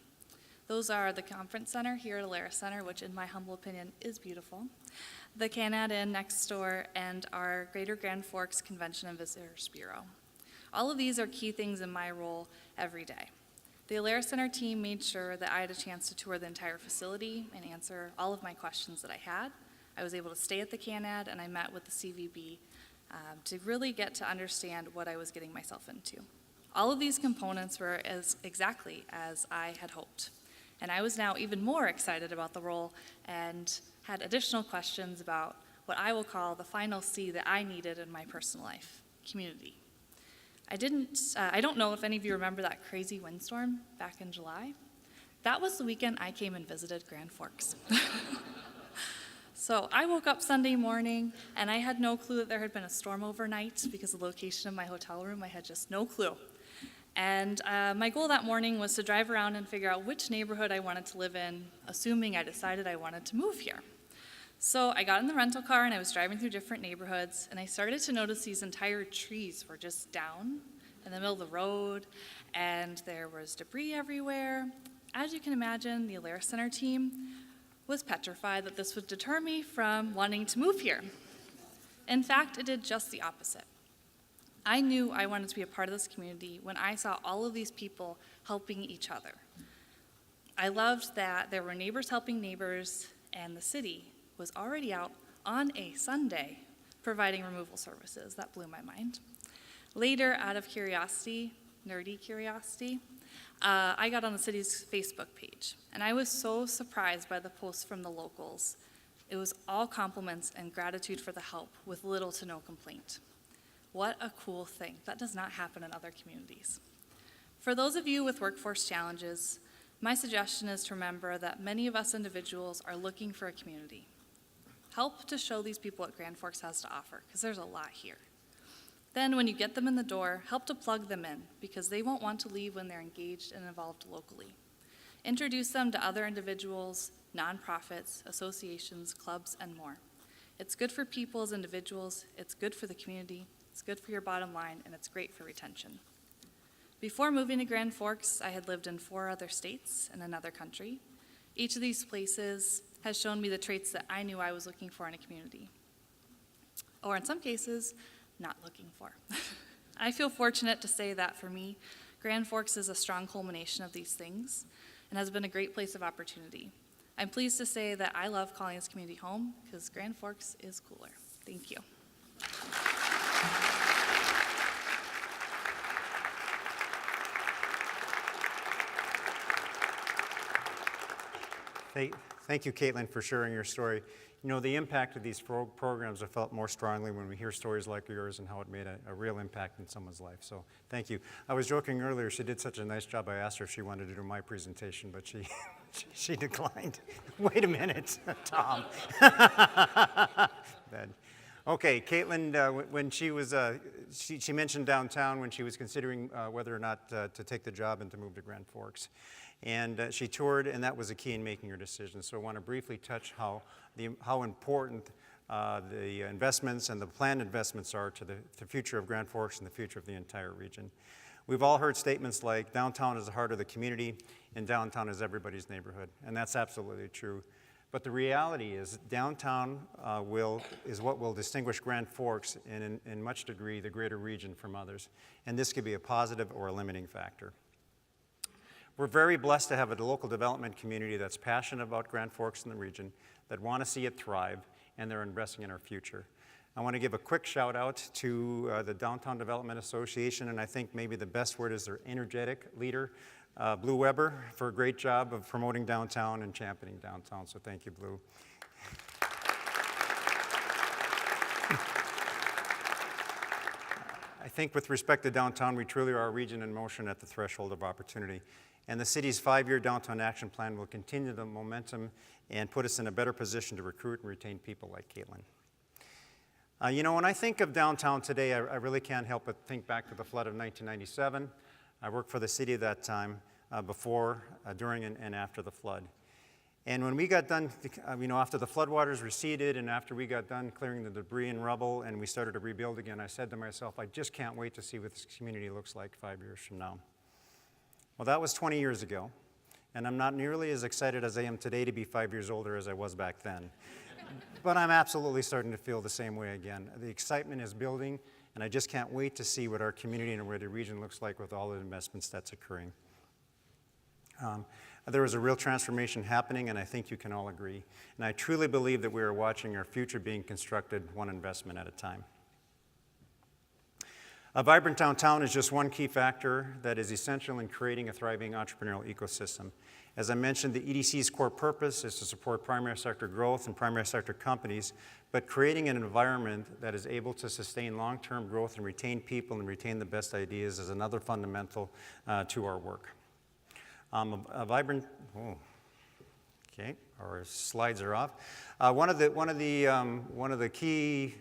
Those are the Conference Center here at Alerus Center, which in my humble opinion is beautiful, the Canad Inn next door, and our Greater Grand Forks Convention and Visitors Bureau. All of these are key things in my role every day. The Alara Center team made sure that I had a chance to tour the entire facility and answer all of my questions that I had. I was able to stay at the CANAD, and I met with the CVB to really get to understand what I was getting myself into. All of these components were exactly as I had hoped. And I was now even more excited about the role and had additional questions about what I will call the final C that I needed in my personal life, community. I don't know if any of you remember that crazy windstorm back in July. That was the weekend I came and visited Grand Forks. So I woke up Sunday morning, and I had no clue that there had been a storm overnight because of the location of my hotel room. I had just no clue. And my goal that morning was to drive around and figure out which neighborhood I wanted to live in, assuming I decided I wanted to move here. So I got in the rental car, and I was driving through different neighborhoods, and I started to notice these entire trees were just down in the middle of the road, and there was debris everywhere. As you can imagine, the Alara Center team was petrified that this would deter me from wanting to move here. In fact, it did just the opposite. I knew I wanted to be a part of this community when I saw all of these people helping each other. I loved that there were neighbors helping neighbors, and the city was already out on a Sunday providing removal services. That blew my mind. Later, out of curiosity, nerdy curiosity, I got on the city's Facebook page, and I was so surprised by the posts from the locals. It was all compliments and gratitude for the help with little to no complaint. What a cool thing. That does not happen in other communities. For those of you with workforce challenges, my suggestion is to remember that many of us individuals are looking for a community. Help to show these people what Grand Forks has to offer, because there's a lot here. Then when you get them in the door, help to plug them in, because they won't want to leave when they're engaged and involved locally. Introduce them to other individuals, nonprofits, associations, clubs, and more. It's good for people as individuals, it's good for the community, it's good for your bottom line, and it's great for retention. Before moving to Grand Forks, I had lived in 4 other states and another country. Each of these places has shown me the traits that I knew I was looking for in a community, or in some cases, not looking for. I feel fortunate to say that for me, Grand Forks is a strong culmination of these things and has been a great place of opportunity. I'm pleased to say that I love calling this community home because Grand Forks is cooler. Thank you. Thank you, Caitlin, for sharing your story. You know, the impact of these programs are felt more strongly when we hear stories like yours and how it made a real impact in someone's life. So thank you. I was joking earlier, she did such a nice job. I asked her if she wanted to do my presentation, but she declined. Wait a minute, Tom. Okay, Caitlin, when she was, she mentioned downtown when she was considering whether or not to take the job and to move to Grand Forks. And she toured, and that was a key in making her decision. So I want to briefly touch how important the investments and the planned investments are to the future of Grand Forks and the future of the entire region. We've all heard statements like downtown is the heart of the community and downtown is everybody's neighborhood, and that's absolutely true. But the reality is downtown is what will distinguish Grand Forks and in much degree the greater region from others, and this could be a positive or a limiting factor. We're very blessed to have a local development community that's passionate about Grand Forks and the region, that want to see it thrive, and they're investing in our future. I want to give a quick shout out to the Downtown Development Association, and I think maybe the best word is their energetic leader, Blue Weber, for a great job of promoting downtown and championing downtown, so thank you, Blue. I think with respect to downtown, we truly are a region in motion at the threshold of opportunity. And the city's 5-year downtown action plan will continue the momentum and put us in a better position to recruit and retain people like Caitlin. You know, when I think of downtown today, I really can't help but think back to the flood of 1997. I worked for the city at that time, before, during, and after the flood. And when we got done, you know, after the floodwaters receded and after we got done clearing the debris and rubble and we started to rebuild again, I said to myself, I just can't wait to see what this community looks like 5 years from now. Well, that was 20 years ago, and I'm not nearly as excited as I am today to be 5 years older as I was back then. But I'm absolutely starting to feel the same way again. The excitement is building, and I just can't wait to see what our community and where the region looks like with all the investments that's occurring. There is a real transformation happening, and I think you can all agree. And I truly believe that we are watching our future being constructed one investment at a time. A vibrant downtown is just one key factor that is essential in creating a thriving entrepreneurial ecosystem. As I mentioned, the EDC's core purpose is to support primary sector growth and primary sector companies, but creating an environment that is able to sustain long-term growth and retain people and retain the best ideas is another fundamental to our work. A vibrant, okay, our slides are off. One of the key,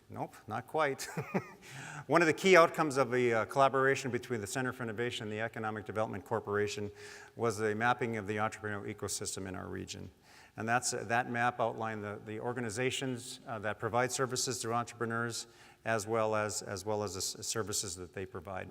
nope, not quite. One of the key outcomes of the collaboration between the Center for Innovation and the Economic Development Corporation was the mapping of the entrepreneurial ecosystem in our region. And that map outlined the organizations that provide services to entrepreneurs as well as the services that they provide.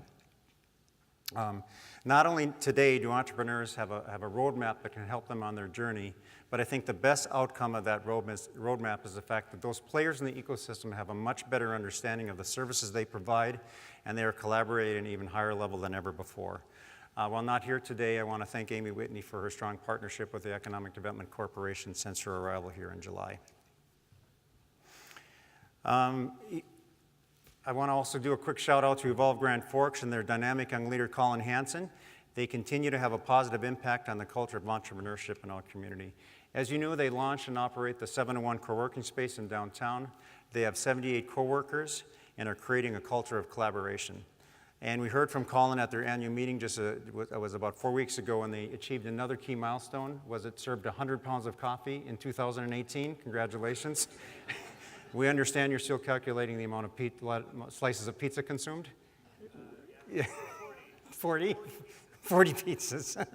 Not only today do entrepreneurs have a roadmap that can help them on their journey, but I think the best outcome of that roadmap is the fact that those players in the ecosystem have a much better understanding of the services they provide, and they are collaborating at an even higher level than ever before. While not here today, I want to thank Amy Whitney for her strong partnership with the Economic Development Corporation since her arrival here in July. I want to also do a quick shout out to Evolve Grand Forks and their dynamic young leader, Colin Hansen. They continue to have a positive impact on the culture of entrepreneurship in our community. As you know, they launched and operate the 701 co-working space in downtown. They have 78 co-workers and are creating a culture of collaboration. And we heard from Colin at their annual meeting it was about 4 weeks ago, and they achieved another key milestone. It served 100 pounds of coffee in 2018. Congratulations. We understand you're still calculating the amount of slices of pizza consumed? Yeah. 40 pizzas.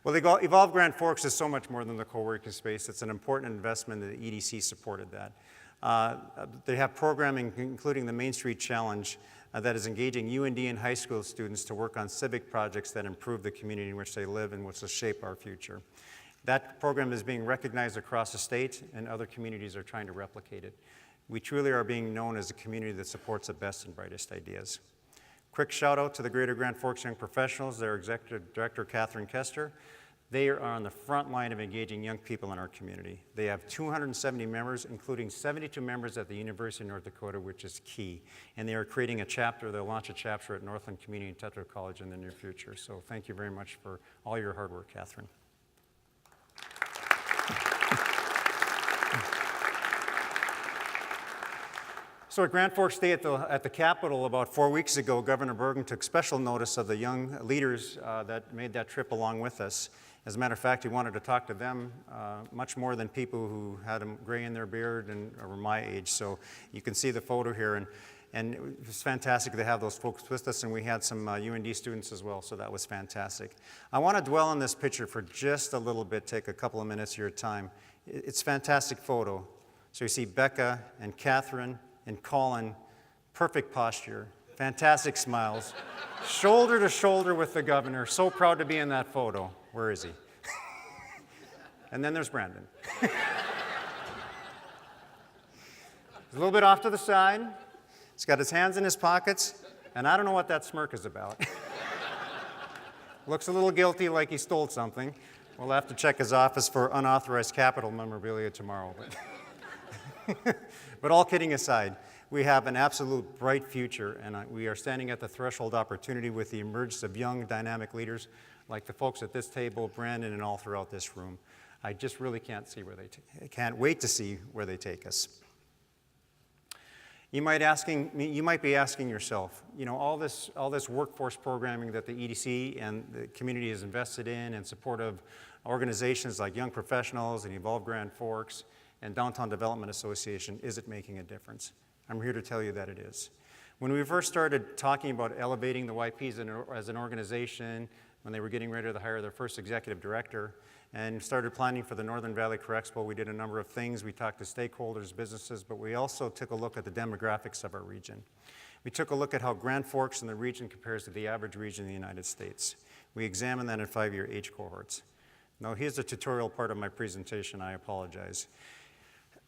Well, Evolve Grand Forks is so much more than the co-working space. It's an important investment, and the EDC supported that. They have programming, including the Main Street Challenge, that is engaging UND and high school students to work on civic projects that improve the community in which they live and which will shape our future. That program is being recognized across the state, and other communities are trying to replicate it. We truly are being known as a community that supports the best and brightest ideas. Quick shout out to the Greater Grand Forks Young Professionals, their Executive Director, Catherine Kester. They are on the front line of engaging young people in our community. They have 270 members, including 72 members at the University of North Dakota, which is key. And they are creating a chapter, they'll launch a chapter at Northland Community and Tetra College in the near future. So thank you very much for all your hard work, Catherine. So at Grand Forks Day at the Capitol about 4 weeks ago, Governor Bergen took special notice of the young leaders that made that trip along with us. As a matter of fact, he wanted to talk to them much more than people who had gray in their beard and were my age. So you can see the photo here, and it was fantastic to have those folks with us, and we had some UND students as well, so that was fantastic. I want to dwell on this picture for just a little bit, take a couple of minutes of your time. It's a fantastic photo. So you see Becca and Catherine and Colin, perfect posture, fantastic smiles, shoulder to shoulder with the governor, so proud to be in that photo. Where is he? And then there's Brandon. He's a little bit off to the side. He's got his hands in his pockets, and I don't know what that smirk is about. Looks a little guilty, like he stole something. We'll have to check his office for unauthorized Capitol memorabilia tomorrow. But all kidding aside, we have an absolute bright future, and we are standing at the threshold opportunity with the emergence of young, dynamic leaders like the folks at this table, Brandon, and all throughout this room. I just really can't wait to see where they take us. You might be asking yourself, all this workforce programming that the EDC and the community has invested in support of organizations like Young Professionals and Evolve Grand Forks and Downtown Development Association, is it making a difference? I'm here to tell you that it is. When we first started talking about elevating the YPs as an organization, when they were getting ready to hire their first executive director, and started planning for the Northern Valley Career Expo, we did a number of things. We talked to stakeholders, businesses, but we also took a look at the demographics of our region. We took a look at how Grand Forks and the region compares to the average region in the United States. We examined that in 5-year age cohorts. Now, here's the tutorial part of my presentation. I apologize.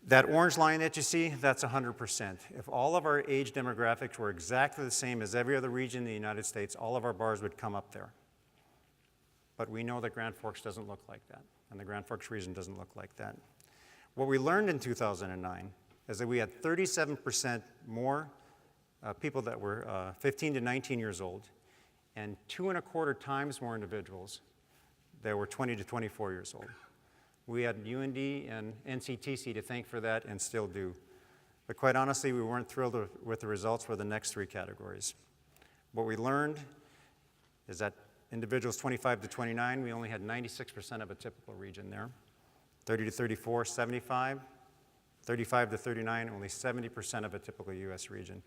That orange line that you see, that's 100%. If all of our age demographics were exactly the same as every other region in the United States, all of our bars would come up there. but we know that Grand Forks doesn't look like that, and the Grand Forks region doesn't look like that. What we learned in 2009 is that we had 37% more people that were 15 to 19 years old, and 2.25 times more individuals that were 20 to 24 years old. We had UND and NCTC to thank for that, and still do. But quite honestly, we weren't thrilled with the results for the next three categories. What we learned is that individuals 25 to 29, we only had 96% of a typical region there. 30 to 34, 75. 35 to 39, only 70% of a typical US region.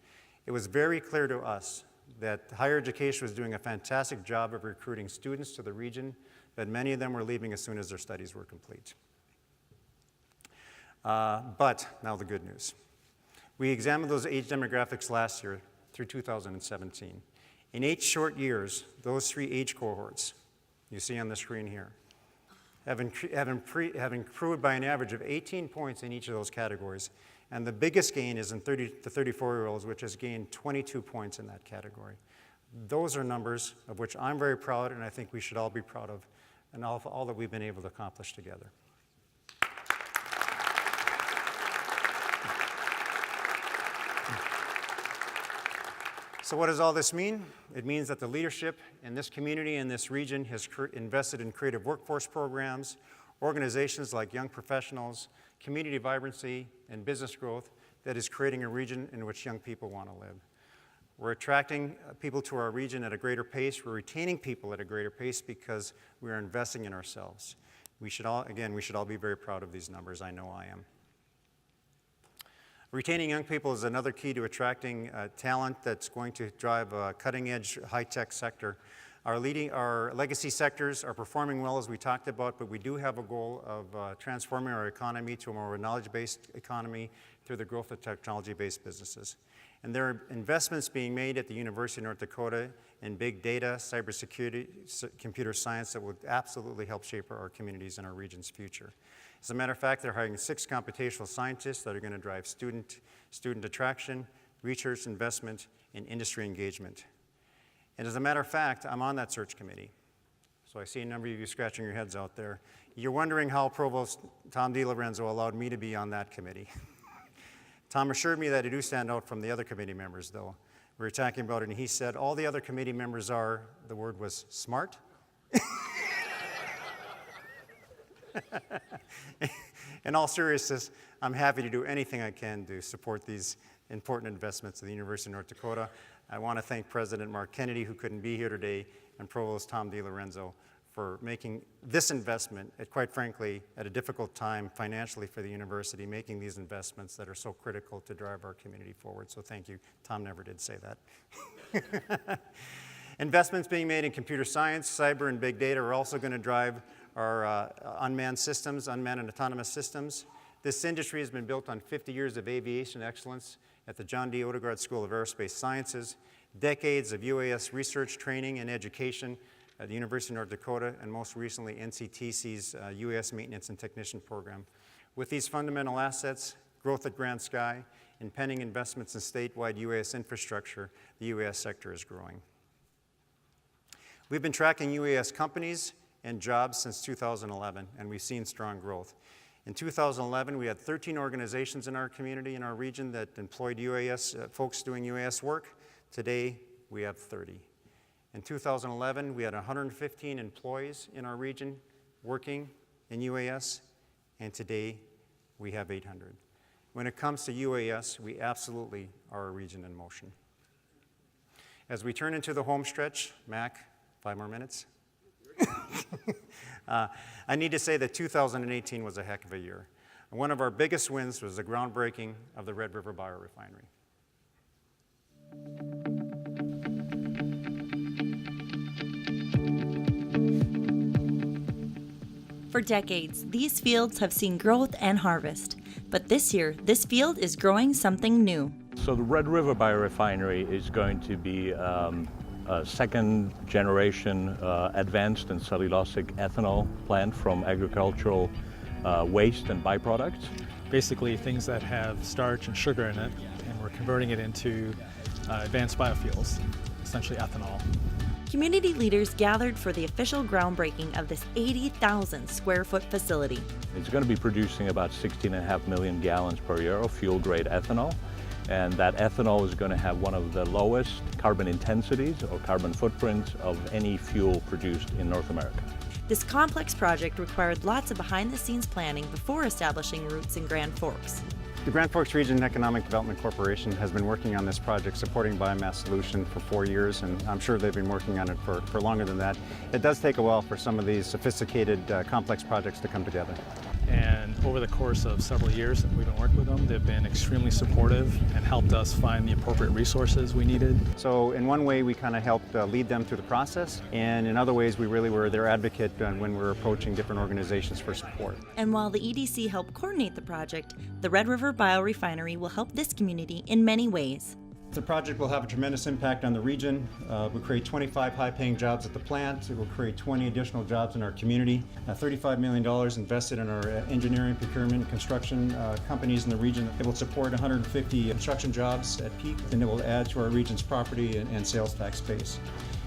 It was very clear to us that higher education was doing a fantastic job of recruiting students to the region, but many of them were leaving as soon as their studies were complete. But now the good news. We examined those age demographics last year through 2017. In 8 short years, those 3 age cohorts you see on the screen here have improved by an average of 18 points in each of those categories. And the biggest gain is in 30 to 34-year-olds, which has gained 22 points in that category. Those are numbers of which I'm very proud, and I think we should all be proud of, and all that we've been able to accomplish together. So what does all this mean? It means that the leadership in this community and this region has invested in creative workforce programs, organizations like Young Professionals, community vibrancy, and business growth that is creating a region in which young people want to live. We're attracting people to our region at a greater pace. We're retaining people at a greater pace because we are investing in ourselves. We should all be very proud of these numbers. I know I am. Retaining young people is another key to attracting talent that's going to drive a cutting-edge, high-tech sector. Our legacy sectors are performing well, as we talked about, but we do have a goal of transforming our economy to a more knowledge-based economy through the growth of technology-based businesses. And there are investments being made at the University of North Dakota in big data, cybersecurity, computer science that will absolutely help shape our communities and our region's future. As a matter of fact, they're hiring 6 computational scientists that are going to drive student attraction, research investment, and industry engagement. And as a matter of fact, I'm on that search committee. So I see a number of you scratching your heads out there. You're wondering how Provost Tom DiLorenzo allowed me to be on that committee. Tom assured me that I do stand out from the other committee members, though. We were talking about it, and he said all the other committee members are, the word was smart. In all seriousness, I'm happy to do anything I can to support these important investments at the University of North Dakota. I want to thank President Mark Kennedy, who couldn't be here today, and Provost Tom DiLorenzo for making this investment, quite frankly, at a difficult time financially for the university, making these investments that are so critical to drive our community forward. So thank you. Tom never did say that. Investments being made in computer science, cyber, and big data are also going to drive our unmanned systems, unmanned and autonomous systems. This industry has been built on 50 years of aviation excellence at the John D. Odegaard School of Aerospace Sciences, decades of UAS research, training, and education at the University of North Dakota, and most recently NCTC's UAS Maintenance and Technician Program. With these fundamental assets, growth at Grand Sky, and pending investments in statewide UAS infrastructure, the UAS sector is growing. We've been tracking UAS companies and jobs since 2011, and we've seen strong growth. In 2011, we had 13 organizations in our community, in our region, that employed UAS, folks doing UAS work. Today, we have 30. In 2011, we had 115 employees in our region working in UAS, and today, we have 800. When it comes to UAS, we absolutely are a region in motion. As we turn into the home stretch, Mac, 5 more minutes. I need to say that 2018 was a heck of a year. One of our biggest wins was the groundbreaking of the Red River Biorefinery. For decades, these fields have seen growth and harvest. But this year, this field is growing something new. So the Red River Biorefinery is going to be a second generation advanced and cellulosic ethanol plant from agricultural waste and byproducts. Basically things that have starch and sugar in it, and we're converting it into advanced biofuels, essentially ethanol. community leaders gathered for the official groundbreaking of this 80,000 square foot facility. It's going to be producing about 16.5 million gallons per year of fuel-grade ethanol. And that ethanol is going to have one of the lowest carbon intensities or carbon footprints of any fuel produced in North America. This complex project required lots of behind-the-scenes planning before establishing roots in Grand Forks. The Grand Forks Region Economic Development Corporation has been working on this project supporting biomass solution for 4 years, and I'm sure they've been working on it for longer than that. It does take a while for some of these sophisticated, complex projects to come together. And over the course of several years that we've been working with them, they've been extremely supportive and helped us find the appropriate resources we needed. So in one way, we kind of helped lead them through the process, and in other ways, we really were their advocate when we were approaching different organizations for support. And while the EDC helped coordinate the project, the Red River Biorefinery will help this community in many ways. The project will have a tremendous impact on the region. We'll create 25 high-paying jobs at the plant. It will create 20 additional jobs in our community. $35 million invested in our engineering, procurement, and construction companies in the region. It will support 150 construction jobs at peak, and it will add to our region's property and sales tax base.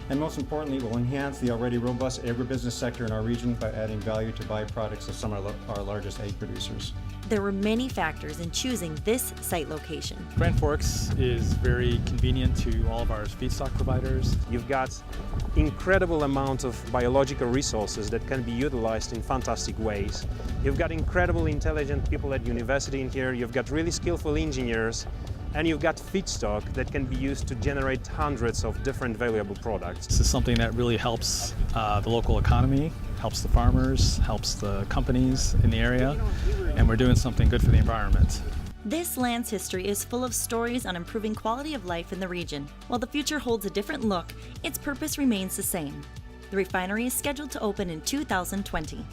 And most importantly, it will enhance the already robust agribusiness sector in our region by adding value to byproducts of some of our largest ag producers. There were many factors in choosing this site location. Grand Forks is very convenient to all of our feedstock providers. You've got incredible amounts of biological resources that can be utilized in fantastic ways. You've got incredible intelligent people at university in here. You've got really skillful engineers. And you've got feedstock that can be used to generate hundreds of different valuable products. This is something that really helps the local economy, helps the farmers, helps the companies in the area, and we're doing something good for the environment. This land's history is full of stories on improving quality of life in the region. While the future holds a different look, its purpose remains the same. The refinery is scheduled to open in 2020.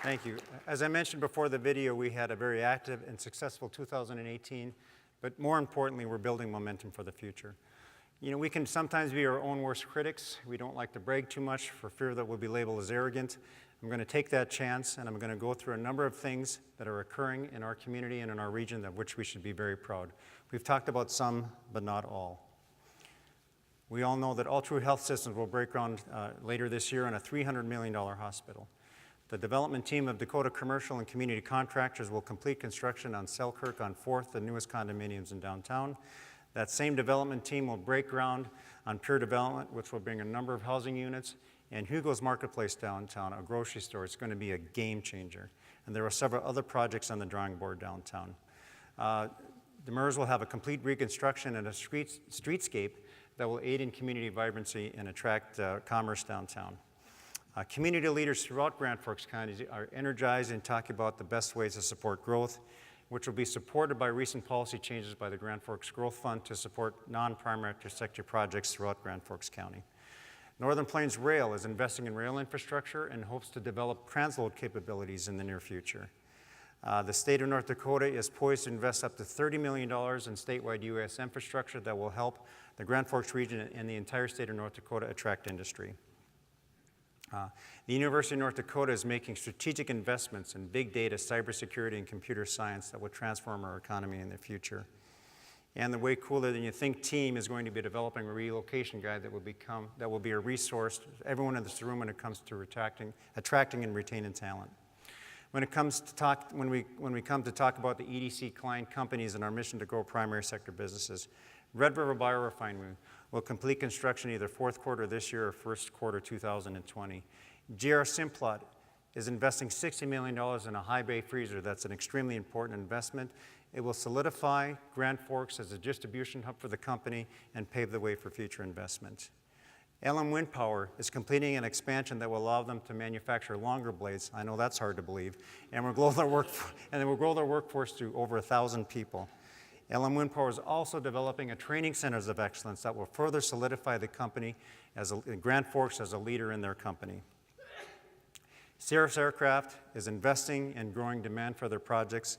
Thank you. As I mentioned before the video, we had a very active and successful 2018, but more importantly, we're building momentum for the future. You know, we can sometimes be our own worst critics. We don't like to brag too much for fear that we'll be labeled as arrogant. I'm going to take that chance, and I'm going to go through a number of things that are occurring in our community and in our region of which we should be very proud. We've talked about some, but not all. We all know that All True Health Systems will break ground later this year on a $300 million hospital. The development team of Dakota Commercial and Community Contractors will complete construction on Selkirk on 4th, the newest condominiums in downtown. That same development team will break ground on Pure Development, which will bring a number of housing units, and Hugo's Marketplace downtown, a grocery store. It's going to be a game changer. And there are several other projects on the drawing board downtown. Demers will have a complete reconstruction and a streetscape that will aid in community vibrancy and attract commerce downtown. Community leaders throughout Grand Forks County are energized and talking about the best ways to support growth, which will be supported by recent policy changes by the Grand Forks Growth Fund to support non-primary sector projects throughout Grand Forks County. Northern Plains Rail is investing in rail infrastructure and hopes to develop transload capabilities in the near future. The state of North Dakota is poised to invest up to $30 million in statewide U.S. infrastructure that will help the Grand Forks region and the entire state of North Dakota attract industry. The University of North Dakota is making strategic investments in big data, cybersecurity, and computer science that will transform our economy in the future. And the Way Cooler Than You Think team is going to be developing a relocation guide that will be a resource to everyone in this room when it comes to attracting and retaining talent. When it comes to when we come to talk about the EDC client companies and our mission to grow primary sector businesses, Red River Biorefinery will complete construction either fourth quarter this year or first quarter 2020. GR Simplot is investing $60 million in a high bay freezer. That's an extremely important investment. It will solidify Grand Forks as a distribution hub for the company and pave the way for future investment. LM Wind Power is completing an expansion that will allow them to manufacture longer blades. I know that's hard to believe. And we'll grow their workforce to over 1,000 people. LM Wind Power is also developing a training centers of excellence that will further solidify the company as Grand Forks as a leader in their company. Cirrus Aircraft is investing in growing demand for their products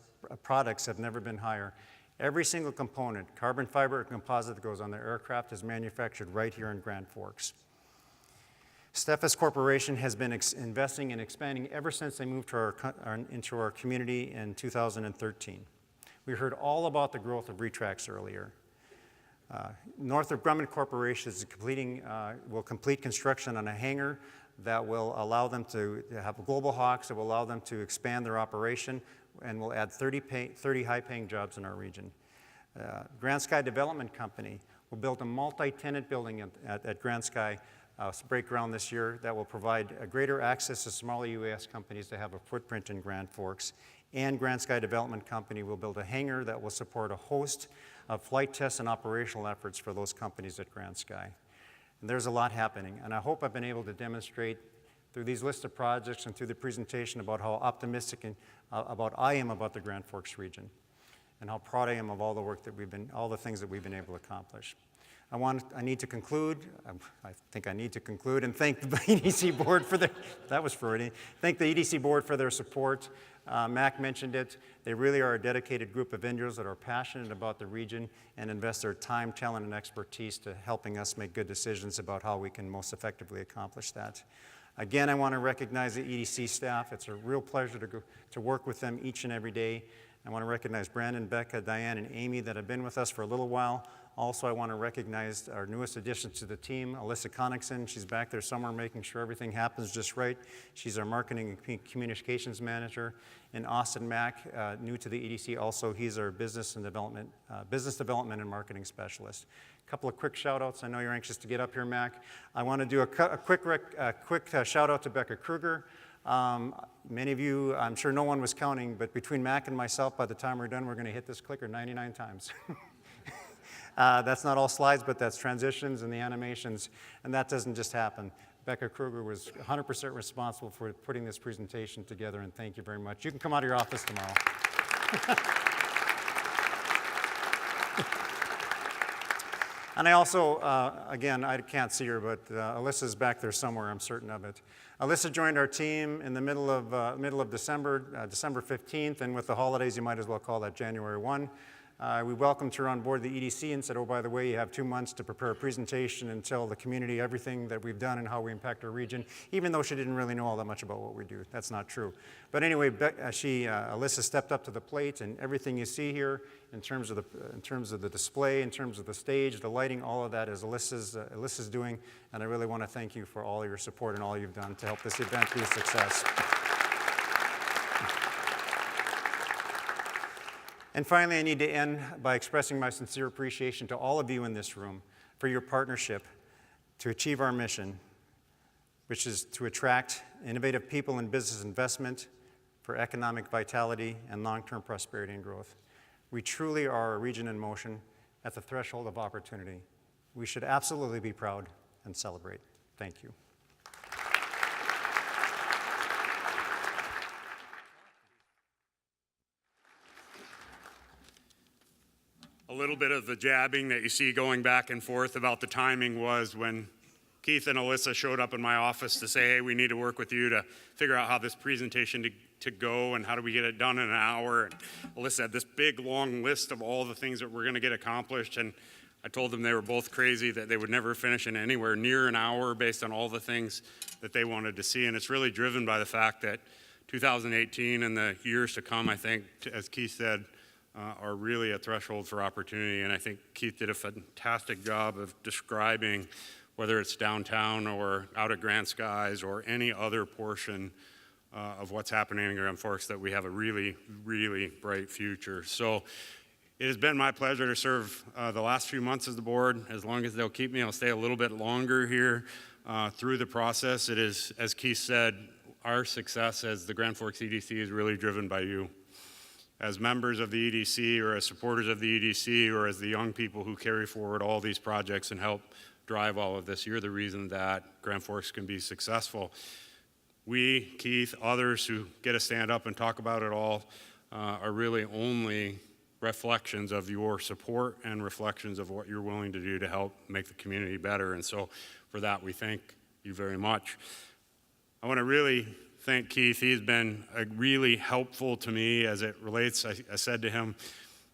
have never been higher. Every single component, carbon fiber or composite that goes on their aircraft is manufactured right here in Grand Forks. Steffes Corporation has been investing and expanding ever since they moved to into our community in 2013. We heard all about the growth of Retrax earlier. Northrop Grumman Corporation is will complete construction on a hangar that will allow them to have Global Hawks, that will allow them to expand their operation, and will add 30 high-paying jobs in our region. Grand Sky Development Company will build a multi-tenant building at Grand Sky, break ground this year, that will provide a greater access to smaller U.S. companies to have a footprint in Grand Forks. And Grand Sky Development Company will build a hangar that will support a host of flight tests and operational efforts for those companies at Grand Sky. And there's a lot happening, and I hope I've been able to demonstrate through these list of projects and through the presentation about how optimistic and I am about the Grand Forks region, and how proud I am of all the work that all the things that we've been able to accomplish. I need to conclude, I think I need to conclude and thank the EDC board for that was Freudian, thank the EDC board for their support. Mac mentioned it. They really are a dedicated group of individuals that are passionate about the region and invest their time, talent, and expertise to helping us make good decisions about how we can most effectively accomplish that. Again, I want to recognize the EDC staff. It's a real pleasure to work with them each and every day. I want to recognize Brandon, Becca, Diane, and Amy that have been with us for a little while. Also, I want to recognize our newest addition to the team, Alyssa Connickson. She's back there somewhere making sure everything happens just right. She's our marketing and communications manager. And Austin Mack, new to the EDC also, he's our business development and marketing specialist. A couple of quick shout outs. I know you're anxious to get up here, Mac. I want to do a quick shout out to Becca Kruger. Many of you, I'm sure no one was counting, but between Mac and myself, by the time we're done, we're going to hit this clicker 99 times. That's not all slides, but that's transitions and the animations, and that doesn't just happen. Becca Kruger was 100% responsible for putting this presentation together, and thank you very much. You can come out of your office tomorrow. And I also, again, I can't see her, but Alyssa's back there somewhere, I'm certain of it. Alyssa joined our team in the middle of December, December 15th, and with the holidays, you might as well call that January 1. We welcomed her on board the EDC and said, oh, by the way, you have 2 months to prepare a presentation and tell the community everything that we've done and how we impact our region, even though she didn't really know all that much about what we do. That's not true. But anyway, Alyssa stepped up to the plate, and everything you see here in terms of the display, in terms of the stage, the lighting, all of that is Alyssa's doing, and I really want to thank you for all your support and all you've done to help this event be a success. And finally, I need to end by expressing my sincere appreciation to all of you in this room for your partnership to achieve our mission, which is to attract innovative people and business investment for economic vitality and long-term prosperity and growth. We truly are a region in motion at the threshold of opportunity. We should absolutely be proud and celebrate. Thank you. A little bit of the jabbing that you see going back and forth about the timing was when Keith and Alyssa showed up in my office to say, hey, we need to work with you to figure out how this presentation to go and how do we get it done in an hour. And Alyssa had this big, long list of all the things that we're going to get accomplished. And I told them they were both crazy, that they would never finish in anywhere near an hour based on all the things that they wanted to see. And it's really driven by the fact that 2018 and the years to come, I think, as Keith said, are really a threshold for opportunity. And I think Keith did a fantastic job of describing whether it's downtown or out at Grand Skies or any other portion of what's happening in Grand Forks, that we have a really, really bright future. So it has been my pleasure to serve the last few months as the board. As long as they'll keep me, I'll stay a little bit longer here through the process. It is, as Keith said, our success as the Grand Forks EDC is really driven by you. As members of the EDC or as supporters of the EDC or as the young people who carry forward all these projects and help drive all of this, you're the reason that Grand Forks can be successful. We, Keith, others who get to stand up and talk about it all are really only reflections of your support and reflections of what you're willing to do to help make the community better. And so for that, we thank you very much. I want to really thank Keith. He's been really helpful to me as it relates. I said to him,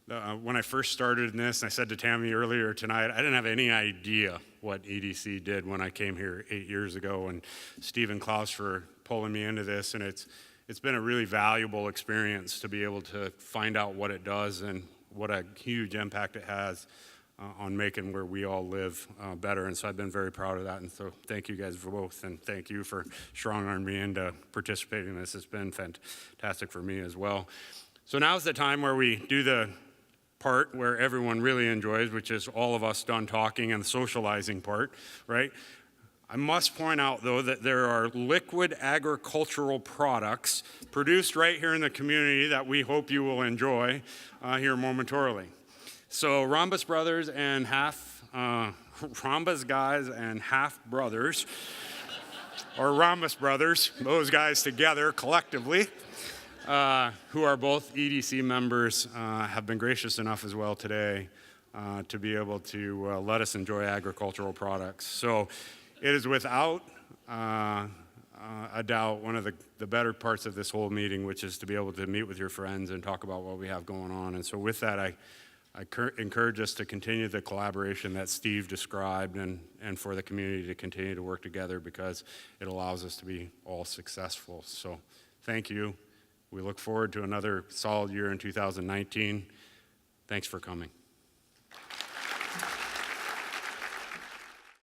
When I first started in this, and I said to Tammy earlier tonight, I didn't have any idea what EDC did when I came here 8 years ago, and Steve and Klaus for pulling me into this, and it's been a really valuable experience to be able to find out what it does and what a huge impact it has on making where we all live better. And so I've been very proud of that. And so thank you guys for both, and thank you for strong-arming me into participating in this. It's been fantastic for me as well. So now's the time where we do the part where everyone really enjoys, which is all of us done talking and the socializing part, right? I must point out, though, that there are liquid agricultural products produced right here in the community that we hope you will enjoy here momentarily. So Rhombus Brothers and Rhombus Guys and Half Brothers, or Rhombus Brothers, those guys together collectively, who are both EDC members, have been gracious enough as well today to be able to let us enjoy agricultural products. So it is without a doubt one of the better parts of this whole meeting, which is to be able to meet with your friends and talk about what we have going on. And so with that, I encourage us to continue the collaboration that Steve described, and for the community to continue to work together, because it allows us to be all successful. So thank you. We look forward to another solid year in 2019. Thanks for coming.